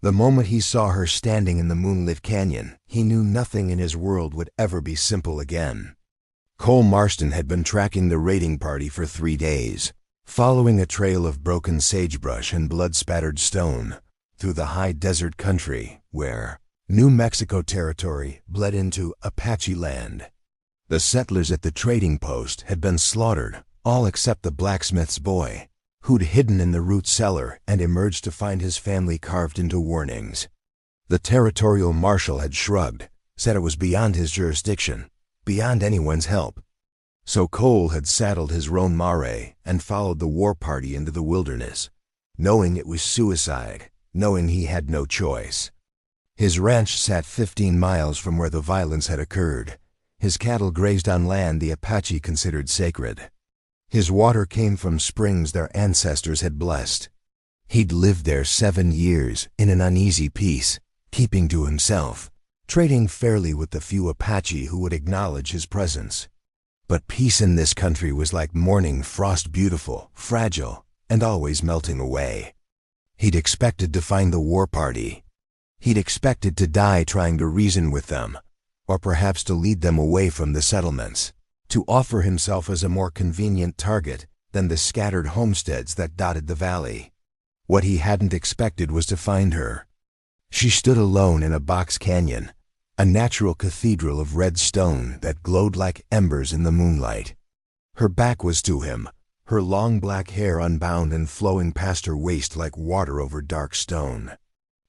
The moment he saw her standing in the moonlit canyon, he knew nothing in his world would ever be simple again. Cole Marston had been tracking the raiding party for 3 days, following a trail of broken sagebrush and blood-spattered stone through the high desert country where New Mexico territory bled into Apache land. The settlers at the trading post had been slaughtered, all except the blacksmith's boy, who'd hidden in the root cellar and emerged to find his family carved into warnings. The territorial marshal had shrugged, said it was beyond his jurisdiction, beyond anyone's help. So Cole had saddled his roan mare and followed the war party into the wilderness, knowing it was suicide, knowing he had no choice. His ranch sat 15 miles from where the violence had occurred. His cattle grazed on land the Apache considered sacred. His water came from springs their ancestors had blessed. He'd lived there 7 years in an uneasy peace, keeping to himself, trading fairly with the few Apache who would acknowledge his presence. But peace in this country was like morning frost, beautiful, fragile, and always melting away. He'd expected to find the war party. He'd expected to die trying to reason with them, or perhaps to lead them away from the settlements, to offer himself as a more convenient target than the scattered homesteads that dotted the valley. What he hadn't expected was to find her. She stood alone in a box canyon, a natural cathedral of red stone that glowed like embers in the moonlight. Her back was to him, her long black hair unbound and flowing past her waist like water over dark stone.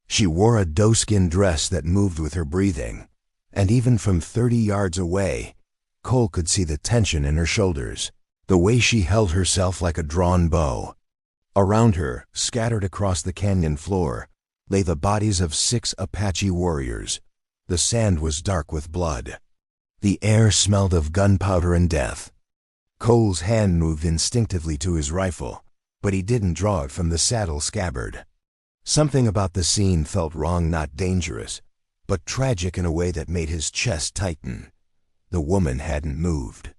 She wore a doe-skin dress that moved with her breathing, and even from 30 yards away, Cole could see the tension in her shoulders, the way she held herself like a drawn bow. Around her, scattered across the canyon floor, lay the bodies of 6 Apache warriors. The sand was dark with blood. The air smelled of gunpowder and death. Cole's hand moved instinctively to his rifle, but he didn't draw it from the saddle scabbard. Something about the scene felt wrong, not dangerous, but tragic in a way that made his chest tighten. The woman hadn't moved.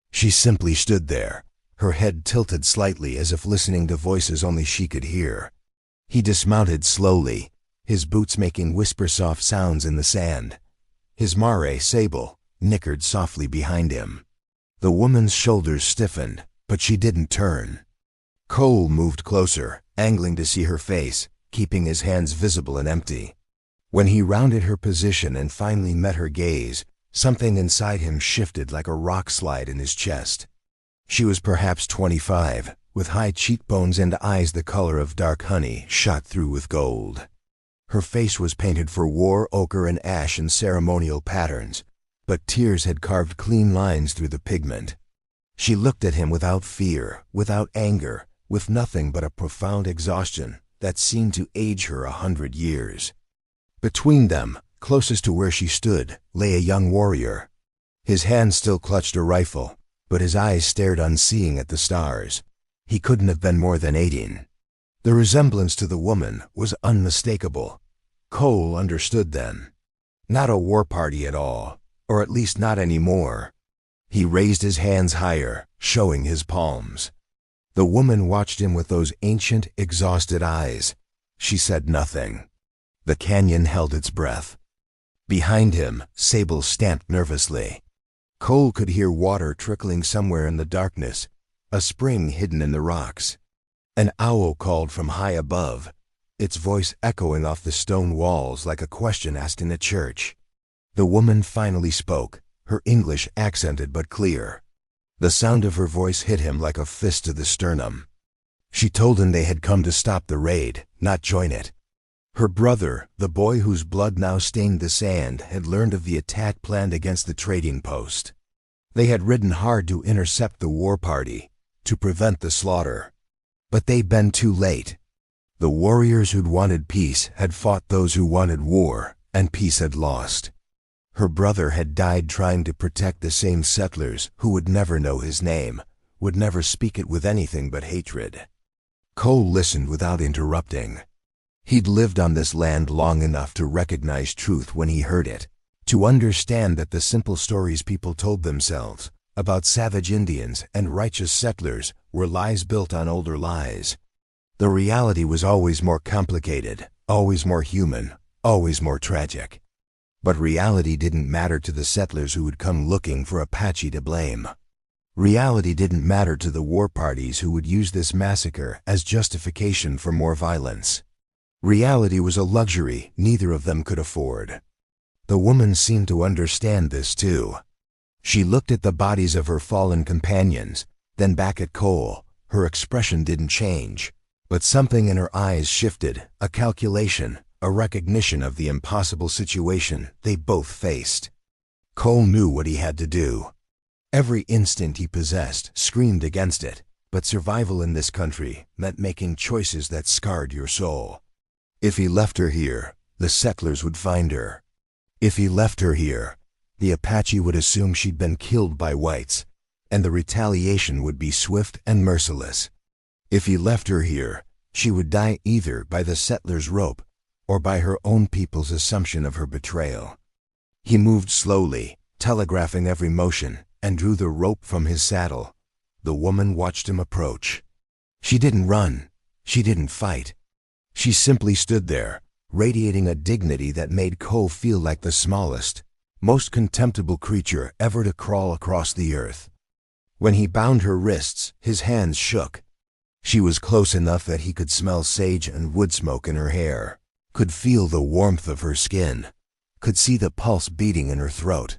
She simply stood there, her head tilted slightly as if listening to voices only she could hear. He dismounted slowly, his boots making whisper-soft sounds in the sand. His mare, Sable, nickered softly behind him. The woman's shoulders stiffened, but she didn't turn. Cole moved closer, angling to see her face, keeping his hands visible and empty. When he rounded her position and finally met her gaze, something inside him shifted like a rock slide in his chest. She was perhaps 25, with high cheekbones and eyes the color of dark honey shot through with gold. Her face was painted for war, ochre, and ash in ceremonial patterns, but tears had carved clean lines through the pigment. She looked at him without fear, without anger, with nothing but a profound exhaustion that seemed to age her 100 years. Between them, closest to where she stood, lay a young warrior. His hand still clutched a rifle, but his eyes stared unseeing at the stars. He couldn't have been more than 18. The resemblance to the woman was unmistakable. Cole understood then. Not a war party at all, or at least not anymore. He raised his hands higher, showing his palms. The woman watched him with those ancient, exhausted eyes. She said nothing. The canyon held its breath. Behind him, Sable stamped nervously. Cole could hear water trickling somewhere in the darkness, a spring hidden in the rocks. An owl called from high above, its voice echoing off the stone walls like a question asked in a church. The woman finally spoke, her English accented but clear. The sound of her voice hit him like a fist to the sternum. She told him they had come to stop the raid, not join it. Her brother, the boy whose blood now stained the sand, had learned of the attack planned against the trading post. They had ridden hard to intercept the war party, to prevent the slaughter. But they'd been too late. The warriors who'd wanted peace had fought those who wanted war, and peace had lost. Her brother had died trying to protect the same settlers who would never know his name, would never speak it with anything but hatred. Cole listened without interrupting. He'd lived on this land long enough to recognize truth when he heard it, to understand that the simple stories people told themselves about savage Indians and righteous settlers were lies built on older lies. The reality was always more complicated, always more human, always more tragic. But reality didn't matter to the settlers who would come looking for Apache to blame. Reality didn't matter to the war parties who would use this massacre as justification for more violence. Reality was a luxury neither of them could afford. The woman seemed to understand this too. She looked at the bodies of her fallen companions, then back at Cole. Her expression didn't change, but something in her eyes shifted, a calculation, a recognition of the impossible situation they both faced. Cole knew what he had to do. Every instinct he possessed screamed against it, but survival in this country meant making choices that scarred your soul. If he left her here, the settlers would find her. If he left her here, the Apache would assume she'd been killed by whites, and the retaliation would be swift and merciless. If he left her here, she would die either by the settlers' rope or by her own people's assumption of her betrayal. He moved slowly, telegraphing every motion, and drew the rope from his saddle. The woman watched him approach. She didn't run. She didn't fight. She simply stood there, radiating a dignity that made Cole feel like the smallest, most contemptible creature ever to crawl across the earth. When he bound her wrists, his hands shook. She was close enough that he could smell sage and wood smoke in her hair, could feel the warmth of her skin, could see the pulse beating in her throat.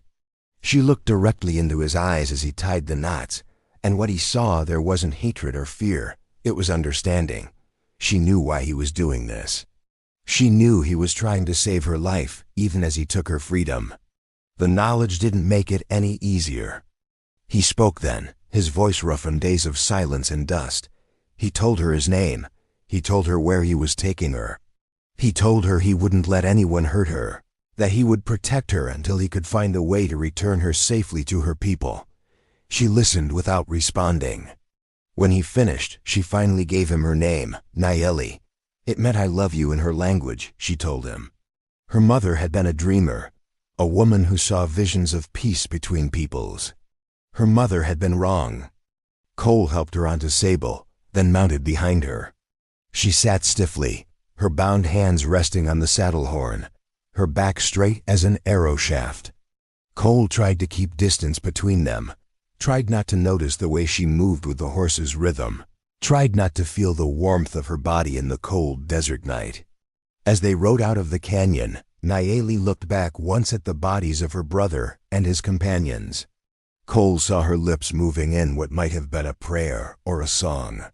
She looked directly into his eyes as he tied the knots, and what he saw there wasn't hatred or fear, it was understanding. She knew why he was doing this. She knew he was trying to save her life, even as he took her freedom. The knowledge didn't make it any easier. He spoke then, his voice rough from days of silence and dust. He told her his name. He told her where he was taking her. He told her he wouldn't let anyone hurt her, that he would protect her until he could find a way to return her safely to her people. She listened without responding. When he finished, she finally gave him her name, Nayeli. It meant I love you in her language, she told him. Her mother had been a dreamer, a woman who saw visions of peace between peoples. Her mother had been wrong. Cole helped her onto Sable, then mounted behind her. She sat stiffly, her bound hands resting on the saddle horn, her back straight as an arrow shaft. Cole tried to keep distance between them, tried not to notice the way she moved with the horse's rhythm, tried not to feel the warmth of her body in the cold desert night. As they rode out of the canyon, Nayeli looked back once at the bodies of her brother and his companions. Cole saw her lips moving in what might have been a prayer or a song.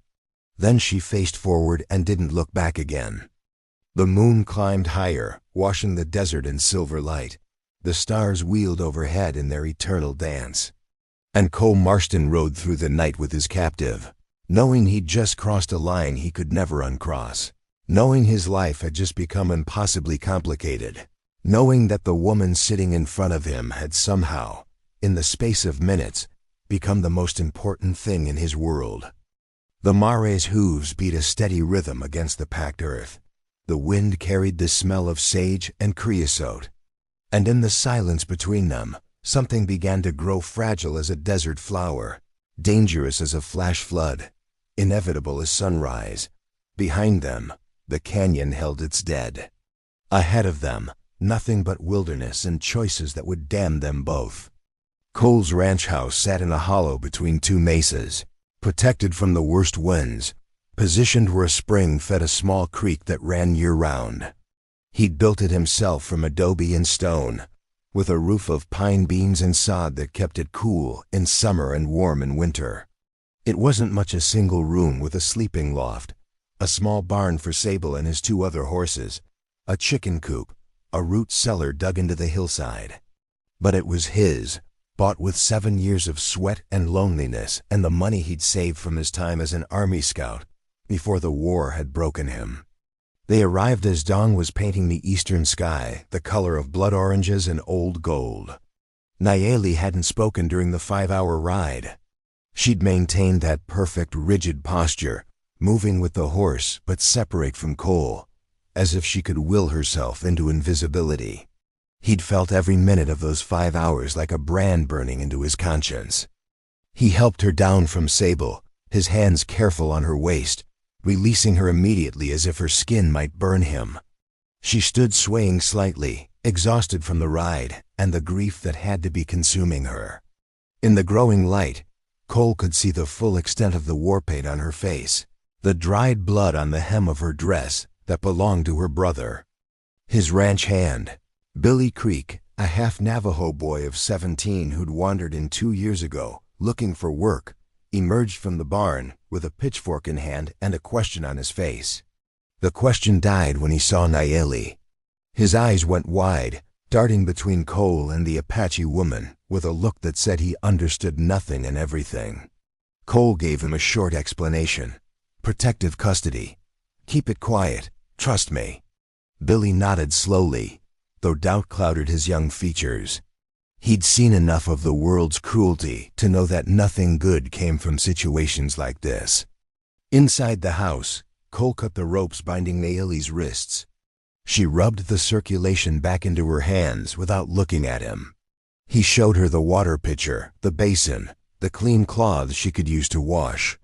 Then she faced forward and didn't look back again. The moon climbed higher, washing the desert in silver light. The stars wheeled overhead in their eternal dance. And Cole Marston rode through the night with his captive, knowing he'd just crossed a line he could never uncross, knowing his life had just become impossibly complicated, knowing that the woman sitting in front of him had somehow, in the space of minutes, become the most important thing in his world. The mare's hooves beat a steady rhythm against the packed earth. The wind carried the smell of sage and creosote. And in the silence between them, something began to grow fragile as a desert flower, dangerous as a flash flood, inevitable as sunrise. Behind them, the canyon held its dead. Ahead of them, nothing but wilderness and choices that would damn them both. Cole's ranch house sat in a hollow between two mesas, protected from the worst winds, positioned where a spring fed a small creek that ran year-round. He'd built it himself from adobe and stone, with a roof of pine beams and sod that kept it cool in summer and warm in winter. It wasn't much a single room with a sleeping loft, a small barn for Sable and his two other horses, a chicken coop, a root cellar dug into the hillside. But it was his, bought with 7 years of sweat and loneliness and the money he'd saved from his time as an Army scout before the war had broken him. They arrived as dawn was painting the eastern sky the color of blood oranges and old gold. Nayeli hadn't spoken during the 5-hour ride. She'd maintained that perfect, rigid posture, moving with the horse but separate from Cole, as if she could will herself into invisibility. He'd felt every minute of those 5 hours like a brand burning into his conscience. He helped her down from Sable, his hands careful on her waist, releasing her immediately as if her skin might burn him. She stood swaying slightly, exhausted from the ride and the grief that had to be consuming her. In the growing light, Cole could see the full extent of the war paint on her face, the dried blood on the hem of her dress that belonged to her brother. His ranch hand, Billy Creek, a half-Navajo boy of 17 who'd wandered in 2 years ago, looking for work, emerged from the barn with a pitchfork in hand and a question on his face. The question died when he saw Nayeli. His eyes went wide, darting between Cole and the Apache woman with a look that said he understood nothing and everything. Cole gave him a short explanation. Protective custody. Keep it quiet. Trust me. Billy nodded slowly, though doubt clouded his young features. He'd seen enough of the world's cruelty to know that nothing good came from situations like this. Inside the house, Cole cut the ropes binding Nayeli's wrists. She rubbed the circulation back into her hands without looking at him. He showed her the water pitcher, the basin, the clean cloths she could use to wash.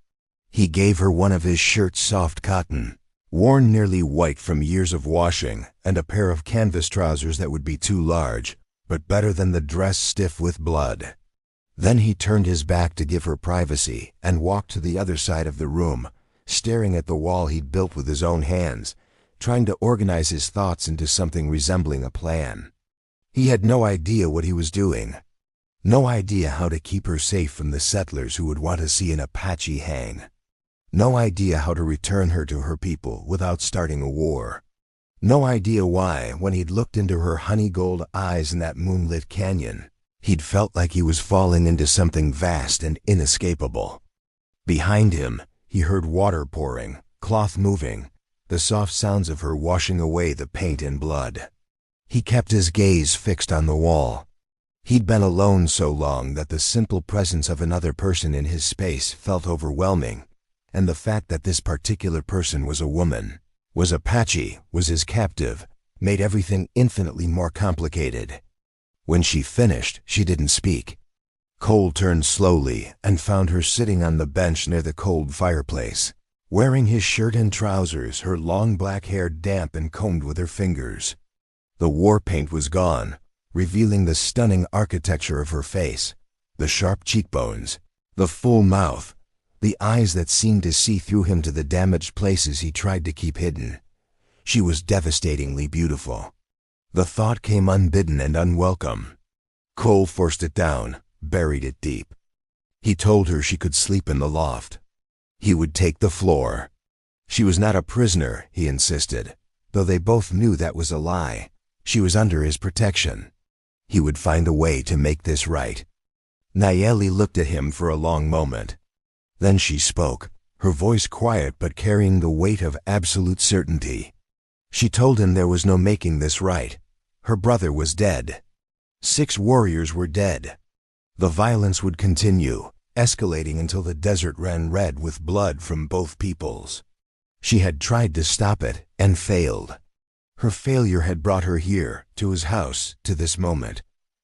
He gave her one of his shirts, soft cotton, worn nearly white from years of washing, and a pair of canvas trousers that would be too large, but better than the dress stiff with blood. Then he turned his back to give her privacy and walked to the other side of the room, staring at the wall he'd built with his own hands, trying to organize his thoughts into something resembling a plan. He had no idea what he was doing. No idea how to keep her safe from the settlers who would want to see an Apache hang. No idea how to return her to her people without starting a war. No idea why, when he'd looked into her honey gold eyes in that moonlit canyon, he'd felt like he was falling into something vast and inescapable. Behind him, he heard water pouring, cloth moving, the soft sounds of her washing away the paint and blood. He kept his gaze fixed on the wall. He'd been alone so long that the simple presence of another person in his space felt overwhelming, and the fact that this particular person was a woman, was Apache, was his captive, made everything infinitely more complicated. When she finished, she didn't speak. Cole turned slowly and found her sitting on the bench near the cold fireplace, wearing his shirt and trousers, her long black hair damp and combed with her fingers. The war paint was gone, revealing the stunning architecture of her face, the sharp cheekbones, the full mouth, the eyes that seemed to see through him to the damaged places he tried to keep hidden. She was devastatingly beautiful. The thought came unbidden and unwelcome. Cole forced it down, buried it deep. He told her she could sleep in the loft. He would take the floor. She was not a prisoner, he insisted, though they both knew that was a lie. She was under his protection. He would find a way to make this right. Nayeli looked at him for a long moment. Then she spoke, her voice quiet but carrying the weight of absolute certainty. She told him there was no making this right. Her brother was dead. 6 warriors were dead. The violence would continue, escalating until the desert ran red with blood from both peoples. She had tried to stop it and failed. Her failure had brought her here, to his house, to this moment.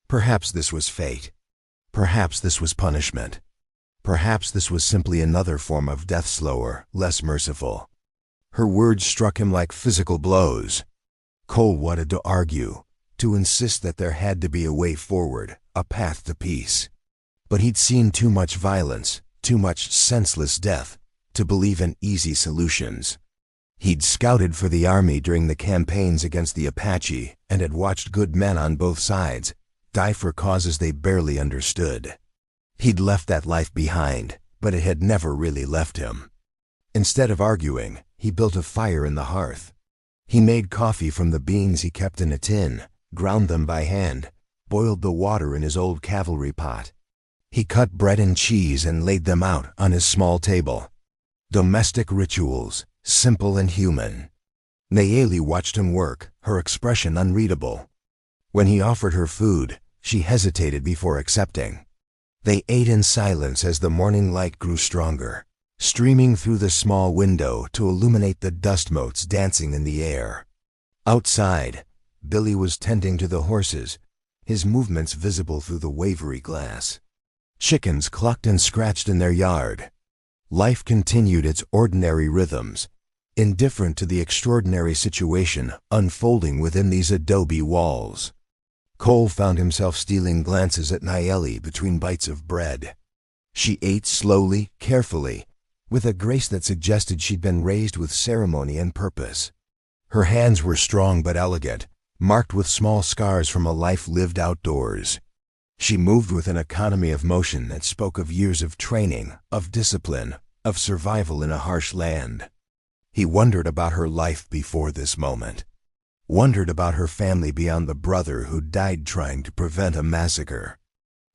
Perhaps this was fate. Perhaps this was punishment. Perhaps this was simply another form of death, slower, less merciful. Her words struck him like physical blows. Cole wanted to argue, to insist that there had to be a way forward, a path to peace. But he'd seen too much violence, too much senseless death, to believe in easy solutions. He'd scouted for the army during the campaigns against the Apache and had watched good men on both sides die for causes they barely understood. He'd left that life behind, but it had never really left him. Instead of arguing, he built a fire in the hearth. He made coffee from the beans he kept in a tin, ground them by hand, boiled the water in his old cavalry pot. He cut bread and cheese and laid them out on his small table. Domestic rituals, simple and human. Nayeli watched him work, her expression unreadable. When he offered her food, she hesitated before accepting. They ate in silence as the morning light grew stronger, streaming through the small window to illuminate the dust motes dancing in the air. Outside, Billy was tending to the horses, his movements visible through the wavery glass. Chickens clucked and scratched in their yard. Life continued its ordinary rhythms, indifferent to the extraordinary situation unfolding within these adobe walls. Cole found himself stealing glances at Nayeli between bites of bread. She ate slowly, carefully, with a grace that suggested she'd been raised with ceremony and purpose. Her hands were strong but elegant, marked with small scars from a life lived outdoors. She moved with an economy of motion that spoke of years of training, of discipline, of survival in a harsh land. He wondered about her life before this moment. Wondered about her family beyond the brother who died trying to prevent a massacre.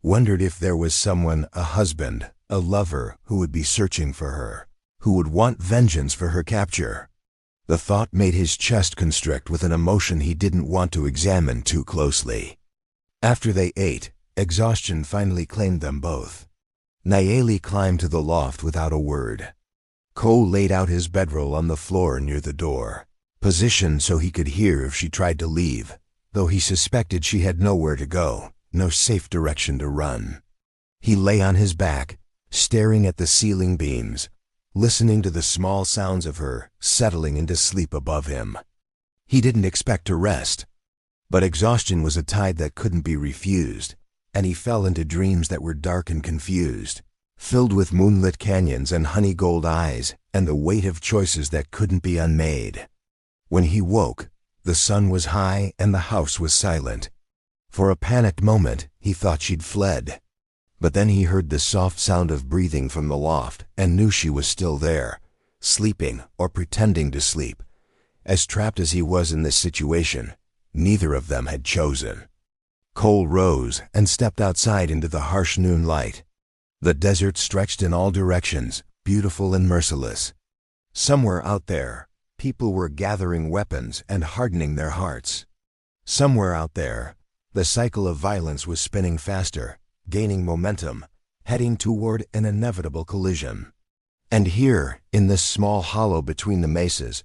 Wondered if there was someone, a husband, a lover, who would be searching for her, who would want vengeance for her capture. The thought made his chest constrict with an emotion he didn't want to examine too closely. After they ate, exhaustion finally claimed them both. Nayeli climbed to the loft without a word. Cole laid out his bedroll on the floor near the door, positioned so he could hear if she tried to leave, though he suspected she had nowhere to go, no safe direction to run. He lay on his back, staring at the ceiling beams, listening to the small sounds of her settling into sleep above him. He didn't expect to rest, but exhaustion was a tide that couldn't be refused, and he fell into dreams that were dark and confused, filled with moonlit canyons and honey gold eyes and the weight of choices that couldn't be unmade. When he woke, the sun was high and the house was silent. For a panicked moment, he thought she'd fled. But then he heard the soft sound of breathing from the loft and knew she was still there, sleeping or pretending to sleep. As trapped as he was in this situation, neither of them had chosen. Cole rose and stepped outside into the harsh noon light. The desert stretched in all directions, beautiful and merciless. Somewhere out there, people were gathering weapons and hardening their hearts. Somewhere out there, the cycle of violence was spinning faster, gaining momentum, heading toward an inevitable collision. And here, in this small hollow between the mesas,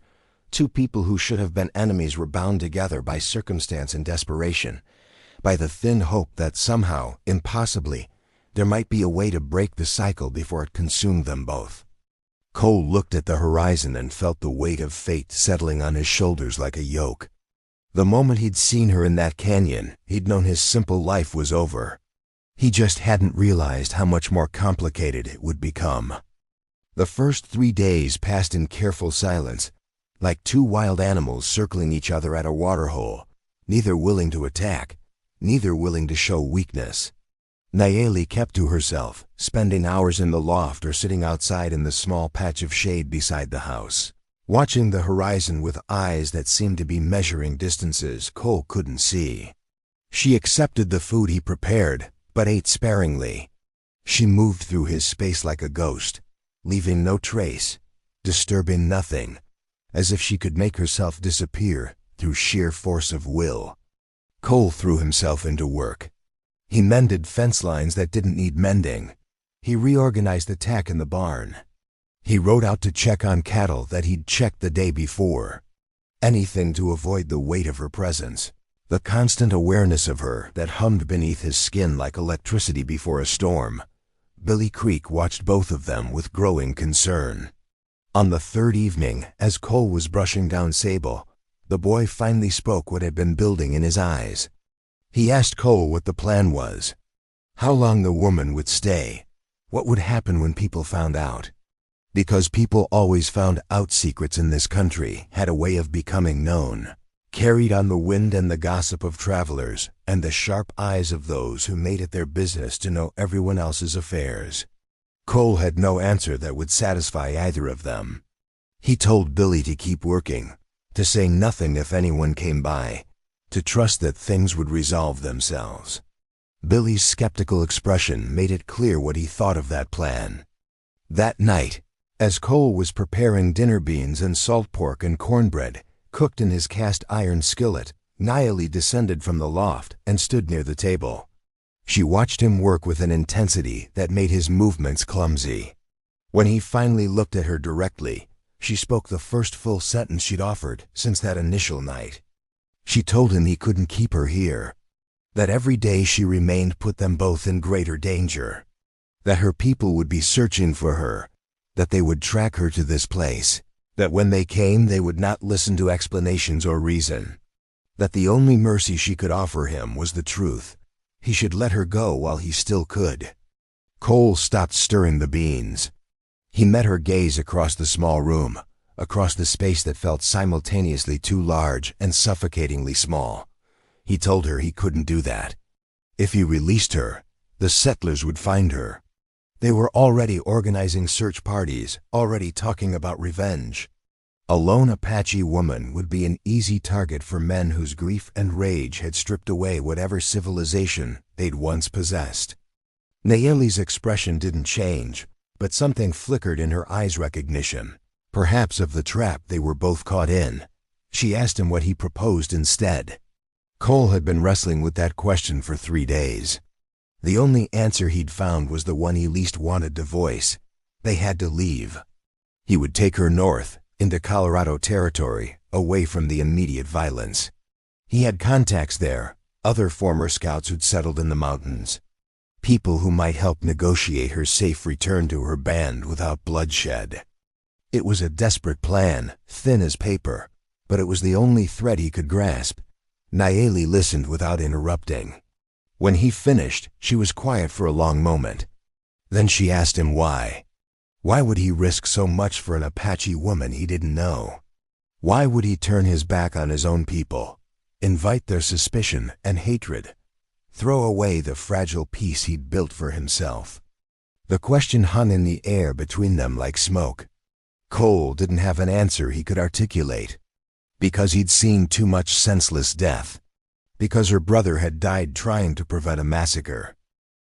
two people who should have been enemies were bound together by circumstance and desperation, by the thin hope that somehow, impossibly, there might be a way to break the cycle before it consumed them both. Cole looked at the horizon and felt the weight of fate settling on his shoulders like a yoke. The moment he'd seen her in that canyon, he'd known his simple life was over. He just hadn't realized how much more complicated it would become. The first 3 days passed in careful silence, like two wild animals circling each other at a waterhole, neither willing to attack, neither willing to show weakness. Nayeli kept to herself, spending hours in the loft or sitting outside in the small patch of shade beside the house, watching the horizon with eyes that seemed to be measuring distances Cole couldn't see. She accepted the food he prepared, but ate sparingly. She moved through his space like a ghost, leaving no trace, disturbing nothing, as if she could make herself disappear through sheer force of will. Cole threw himself into work. He mended fence lines that didn't need mending. He reorganized the tack in the barn. He rode out to check on cattle that he'd checked the day before. Anything to avoid the weight of her presence, the constant awareness of her that hummed beneath his skin like electricity before a storm. Billy Creek watched both of them with growing concern. On the third evening, as Cole was brushing down Sable, the boy finally spoke what had been building in his eyes. He asked Cole what the plan was, how long the woman would stay, what would happen when people found out. Because people always found out secrets in this country had a way of becoming known, carried on the wind and the gossip of travelers and the sharp eyes of those who made it their business to know everyone else's affairs. Cole had no answer that would satisfy either of them. He told Billy to keep working, to say nothing if anyone came by, to trust that things would resolve themselves. Billy's skeptical expression made it clear what he thought of that plan. That night, as Cole was preparing dinner beans and salt pork and cornbread, cooked in his cast iron skillet, Nayeli descended from the loft and stood near the table. She watched him work with an intensity that made his movements clumsy. When he finally looked at her directly, she spoke the first full sentence she'd offered since that initial night. She told him he couldn't keep her here, that every day she remained put them both in greater danger, that her people would be searching for her, that they would track her to this place, That when they came, they would not listen to explanations or reason. That the only mercy she could offer him was the truth. He should let her go while he still could. Cole stopped stirring the beans. He met her gaze across the small room, across the space that felt simultaneously too large and suffocatingly small. He told her he couldn't do that. If he released her, the settlers would find her. They were already organizing search parties, already talking about revenge. A lone Apache woman would be an easy target for men whose grief and rage had stripped away whatever civilization they'd once possessed. Nayeli's expression didn't change, but something flickered in her eyes' recognition, perhaps of the trap they were both caught in. She asked him what he proposed instead. Cole had been wrestling with that question for 3 days. The only answer he'd found was the one he least wanted to voice. They had to leave. He would take her north, into Colorado territory, away from the immediate violence. He had contacts there, other former scouts who'd settled in the mountains. People who might help negotiate her safe return to her band without bloodshed. It was a desperate plan, thin as paper, but it was the only thread he could grasp. Nayeli listened without interrupting. When he finished, she was quiet for a long moment. Then she asked him why. Why would he risk so much for an Apache woman he didn't know? Why would he turn his back on his own people, invite their suspicion and hatred, throw away the fragile peace he'd built for himself? The question hung in the air between them like smoke. Cole didn't have an answer he could articulate. Because he'd seen too much senseless death. Because her brother had died trying to prevent a massacre.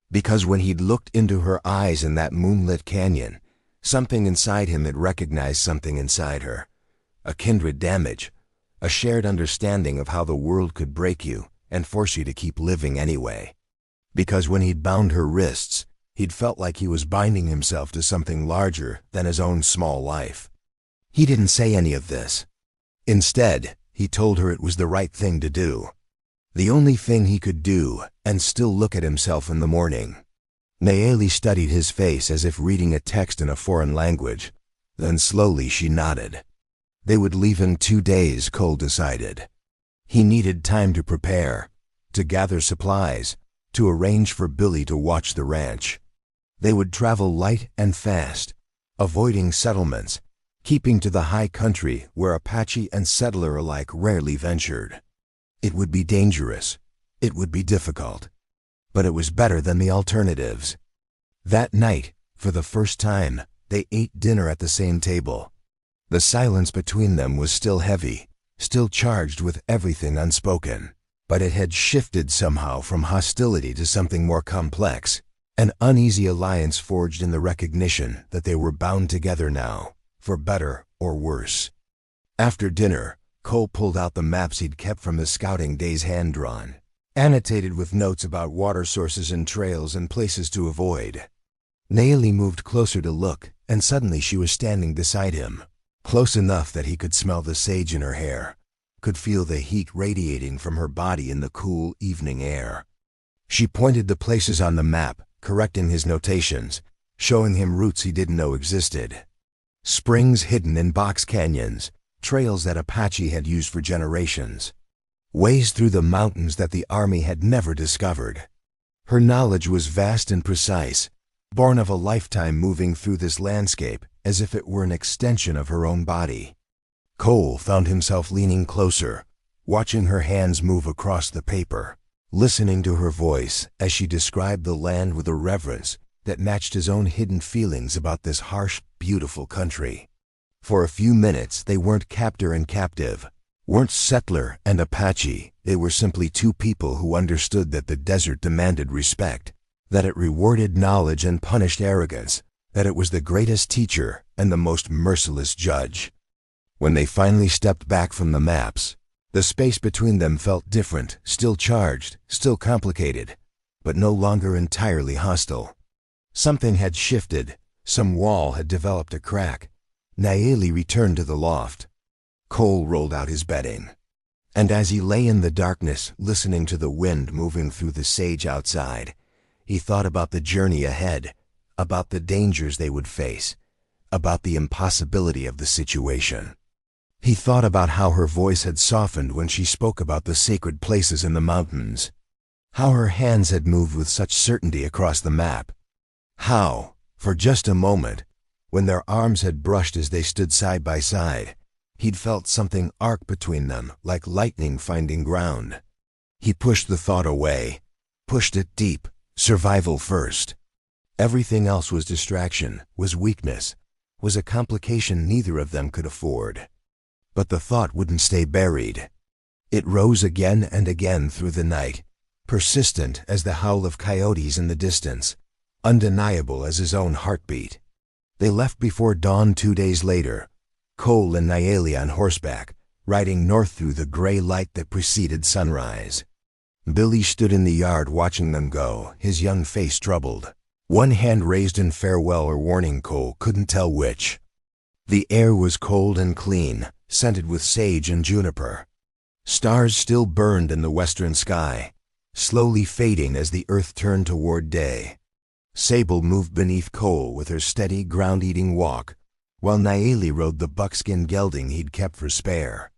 Because when he'd looked into her eyes in that moonlit canyon, something inside him had recognized something inside her. A kindred damage, a shared understanding of how the world could break you and force you to keep living anyway. Because when he'd bound her wrists, he'd felt like he was binding himself to something larger than his own small life. He didn't say any of this. Instead, he told her it was the right thing to do. The only thing he could do, and still look at himself in the morning. Nayeli studied his face as if reading a text in a foreign language. Then slowly she nodded. They would leave in 2 days, Cole decided. He needed time to prepare, to gather supplies, to arrange for Billy to watch the ranch. They would travel light and fast, avoiding settlements, keeping to the high country where Apache and settler alike rarely ventured. It would be dangerous. It would be difficult. But it was better than the alternatives. That night, for the first time, they ate dinner at the same table. The silence between them was still heavy, still charged with everything unspoken. But it had shifted somehow from hostility to something more complex, an uneasy alliance forged in the recognition that they were bound together now, for better or worse. After dinner, Cole pulled out the maps he'd kept from the scouting days hand-drawn, annotated with notes about water sources and trails and places to avoid. Nayeli moved closer to look, and suddenly she was standing beside him, close enough that he could smell the sage in her hair, could feel the heat radiating from her body in the cool evening air. She pointed the places on the map, correcting his notations, showing him routes he didn't know existed. Springs hidden in box canyons, trails that Apache had used for generations, ways through the mountains that the army had never discovered. Her knowledge was vast and precise, born of a lifetime moving through this landscape as if it were an extension of her own body. Cole found himself leaning closer, watching her hands move across the paper, listening to her voice as she described the land with a reverence that matched his own hidden feelings about this harsh, beautiful country. For a few minutes, they weren't captor and captive, weren't settler and Apache. They were simply two people who understood that the desert demanded respect, that it rewarded knowledge and punished arrogance, that it was the greatest teacher and the most merciless judge. When they finally stepped back from the maps, the space between them felt different, still charged, still complicated, but no longer entirely hostile. Something had shifted, some wall had developed a crack. Nayeli returned to the loft. Cole rolled out his bedding. And as he lay in the darkness, listening to the wind moving through the sage outside, he thought about the journey ahead, about the dangers they would face, about the impossibility of the situation. He thought about how her voice had softened when she spoke about the sacred places in the mountains, how her hands had moved with such certainty across the map, how, for just a moment, when their arms had brushed as they stood side by side, he'd felt something arc between them like lightning finding ground. He pushed the thought away, pushed it deep, survival first. Everything else was distraction, was weakness, was a complication neither of them could afford. But the thought wouldn't stay buried. It rose again and again through the night, persistent as the howl of coyotes in the distance, undeniable as his own heartbeat. They left before dawn 2 days later, Cole and Nayeli on horseback, riding north through the gray light that preceded sunrise. Billy stood in the yard watching them go, his young face troubled. One hand raised in farewell or warning, Cole couldn't tell which. The air was cold and clean, scented with sage and juniper. Stars still burned in the western sky, slowly fading as the earth turned toward day. Sable moved beneath Cole with her steady, ground-eating walk, while Nayeli rode the buckskin gelding he'd kept for spare.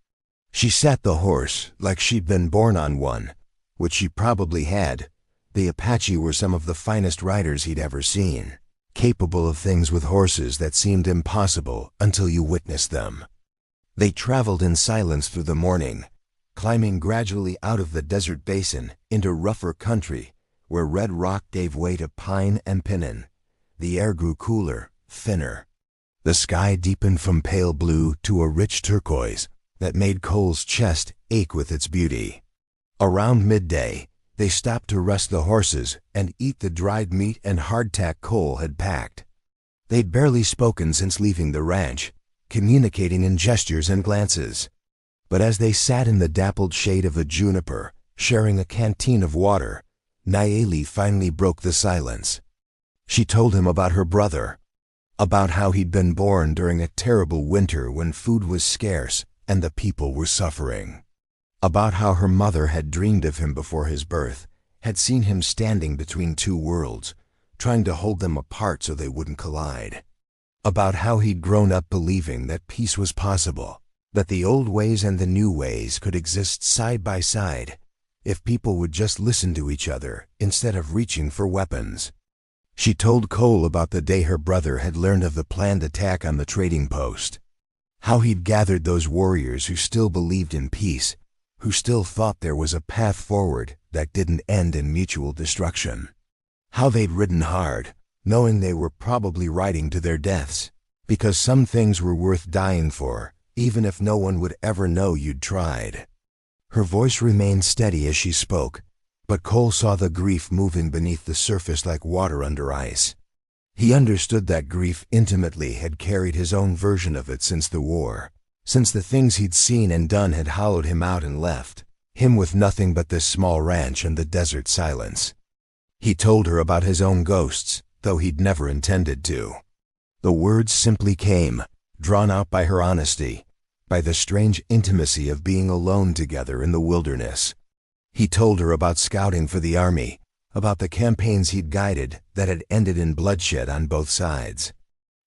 She sat the horse like she'd been born on one, which she probably had. The Apache were some of the finest riders he'd ever seen, capable of things with horses that seemed impossible until you witnessed them. They traveled in silence through the morning, climbing gradually out of the desert basin into rougher country where red rock gave way to pine and pinyon. The air grew cooler, thinner. The sky deepened from pale blue to a rich turquoise that made Cole's chest ache with its beauty. Around midday, they stopped to rest the horses and eat the dried meat and hardtack Cole had packed. They'd barely spoken since leaving the ranch, communicating in gestures and glances. But as they sat in the dappled shade of a juniper, sharing a canteen of water, Nayeli finally broke the silence. She told him about her brother, about how he'd been born during a terrible winter when food was scarce and the people were suffering. About how her mother had dreamed of him before his birth, had seen him standing between two worlds, trying to hold them apart so they wouldn't collide. About how he'd grown up believing that peace was possible, that the old ways and the new ways could exist side by side if people would just listen to each other instead of reaching for weapons. She told Cole about the day her brother had learned of the planned attack on the trading post, how he'd gathered those warriors who still believed in peace, who still thought there was a path forward that didn't end in mutual destruction. How they'd ridden hard, knowing they were probably riding to their deaths, because some things were worth dying for, even if no one would ever know you'd tried. Her voice remained steady as she spoke, but Cole saw the grief moving beneath the surface like water under ice. He understood that grief intimately had carried his own version of it since the war, since the things he'd seen and done had hollowed him out and left him with nothing but this small ranch and the desert silence. He told her about his own ghosts, though he'd never intended to. The words simply came, drawn out by her honesty, by the strange intimacy of being alone together in the wilderness. He told her about scouting for the army, about the campaigns he'd guided that had ended in bloodshed on both sides,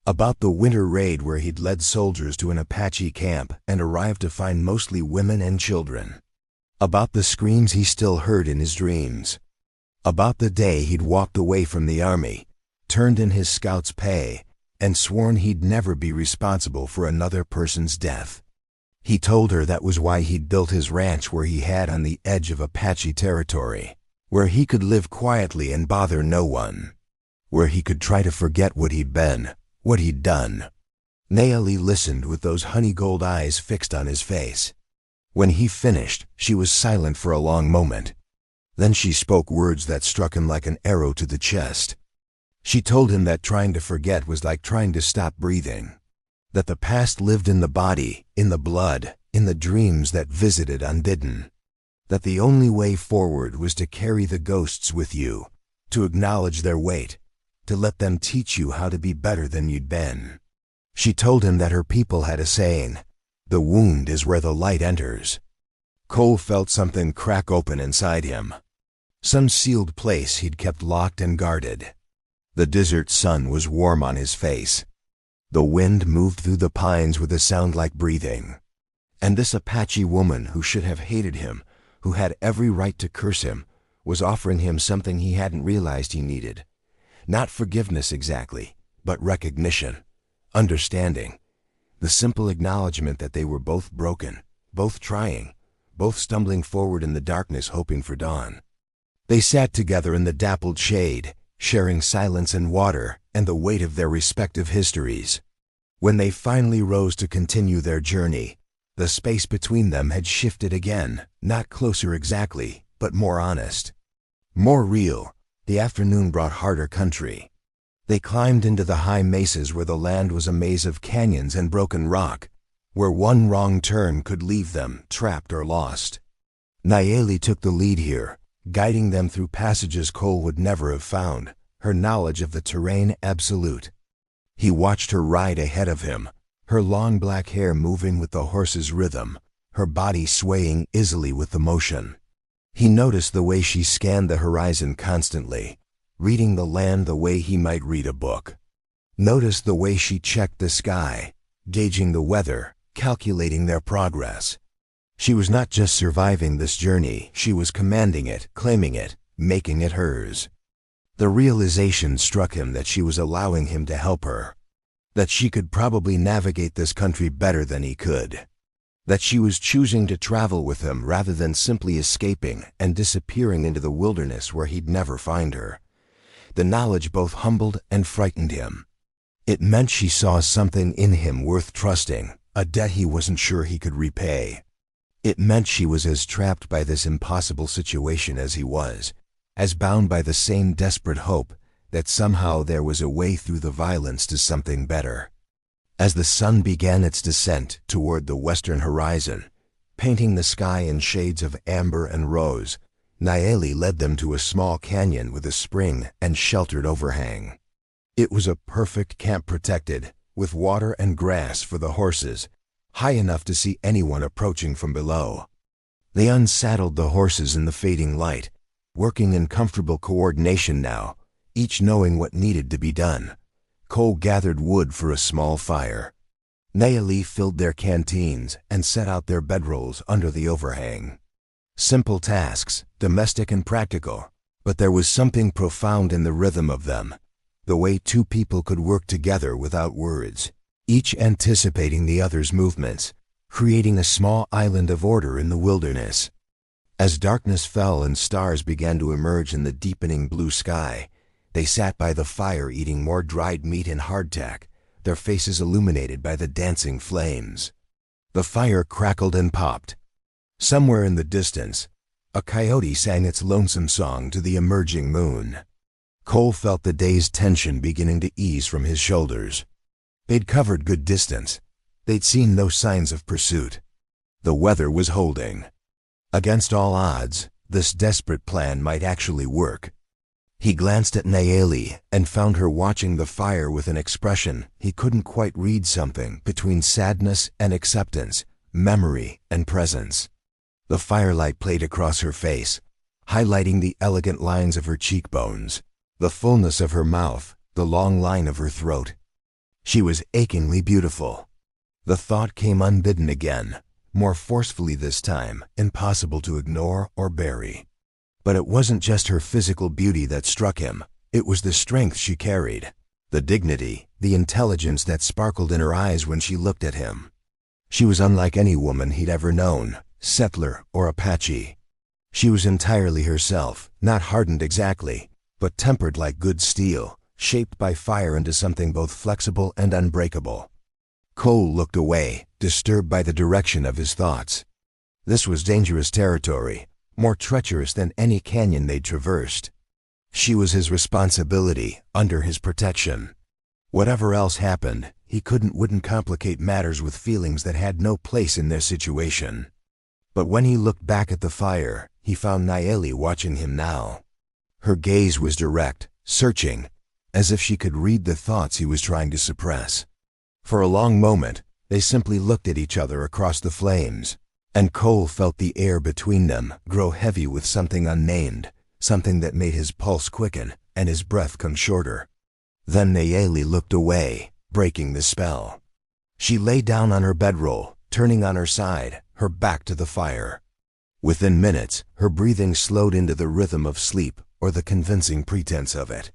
about the winter raid where he'd led soldiers to an Apache camp and arrived to find mostly women and children, about the screams he still heard in his dreams, about the day he'd walked away from the army, turned in his scout's pay, and sworn he'd never be responsible for another person's death. He told her that was why he'd built his ranch where he had on the edge of Apache territory, where he could live quietly and bother no one, where he could try to forget what he'd been, what he'd done. Nayeli listened with those honey-gold eyes fixed on his face. When he finished, she was silent for a long moment. Then she spoke words that struck him like an arrow to the chest. She told him that trying to forget was like trying to stop breathing, that the past lived in the body, in the blood, in the dreams that visited unbidden, that the only way forward was to carry the ghosts with you, to acknowledge their weight, to let them teach you how to be better than you'd been. She told him that her people had a saying, "The wound is where the light enters." Cole felt something crack open inside him, some sealed place he'd kept locked and guarded. The desert sun was warm on his face. The wind moved through the pines with a sound like breathing. And this Apache woman who should have hated him, who had every right to curse him, was offering him something he hadn't realized he needed. Not forgiveness exactly, but recognition, understanding, the simple acknowledgement that they were both broken, both trying, both stumbling forward in the darkness hoping for dawn. They sat together in the dappled shade, sharing silence and water and the weight of their respective histories. When they finally rose to continue their journey, the space between them had shifted again, not closer exactly, but more honest. More real. The afternoon brought harder country. They climbed into the high mesas where the land was a maze of canyons and broken rock, where one wrong turn could leave them trapped or lost. Nayeli took the lead here, guiding them through passages Cole would never have found, her knowledge of the terrain absolute. He watched her ride ahead of him, her long black hair moving with the horse's rhythm, her body swaying easily with the motion. He noticed the way she scanned the horizon constantly, reading the land the way he might read a book. Noticed the way she checked the sky, gauging the weather, calculating their progress. She was not just surviving this journey, she was commanding it, claiming it, making it hers. The realization struck him that she was allowing him to help her, that she could probably navigate this country better than he could, that she was choosing to travel with him rather than simply escaping and disappearing into the wilderness where he'd never find her. The knowledge both humbled and frightened him. It meant she saw something in him worth trusting, a debt he wasn't sure he could repay. It meant she was as trapped by this impossible situation as he was, as bound by the same desperate hope that somehow there was a way through the violence to something better. As the sun began its descent toward the western horizon, painting the sky in shades of amber and rose, Nayeli led them to a small canyon with a spring and sheltered overhang. It was a perfect camp protected, with water and grass for the horses, high enough to see anyone approaching from below. They unsaddled the horses in the fading light, working in comfortable coordination now, each knowing what needed to be done. Cole gathered wood for a small fire. Nayeli filled their canteens and set out their bedrolls under the overhang. Simple tasks, domestic and practical, but there was something profound in the rhythm of them, the way two people could work together without words, each anticipating the other's movements, creating a small island of order in the wilderness. As darkness fell and stars began to emerge in the deepening blue sky, they sat by the fire eating more dried meat and hardtack, their faces illuminated by the dancing flames. The fire crackled and popped. Somewhere in the distance, a coyote sang its lonesome song to the emerging moon. Cole felt the day's tension beginning to ease from his shoulders. They'd covered good distance. They'd seen no signs of pursuit. The weather was holding. Against all odds, this desperate plan might actually work. He glanced at Nayeli and found her watching the fire with an expression he couldn't quite read, something between sadness and acceptance, memory and presence. The firelight played across her face, highlighting the elegant lines of her cheekbones, the fullness of her mouth, the long line of her throat. She was achingly beautiful. The thought came unbidden again, more forcefully this time, impossible to ignore or bury. But it wasn't just her physical beauty that struck him, it was the strength she carried, the dignity, the intelligence that sparkled in her eyes when she looked at him. She was unlike any woman he'd ever known, settler or Apache. She was entirely herself, not hardened exactly, but tempered like good steel, shaped by fire into something both flexible and unbreakable. Cole looked away, disturbed by the direction of his thoughts. This was dangerous territory, more treacherous than any canyon they'd traversed. She was his responsibility, under his protection. Whatever else happened, he wouldn't complicate matters with feelings that had no place in their situation. But when he looked back at the fire, he found Nayeli watching him now. Her gaze was direct, searching, as if she could read the thoughts he was trying to suppress. For a long moment, they simply looked at each other across the flames, and Cole felt the air between them grow heavy with something unnamed, something that made his pulse quicken and his breath come shorter. Then Nayeli looked away, breaking the spell. She lay down on her bedroll, turning on her side, her back to the fire. Within minutes, her breathing slowed into the rhythm of sleep, or the convincing pretense of it.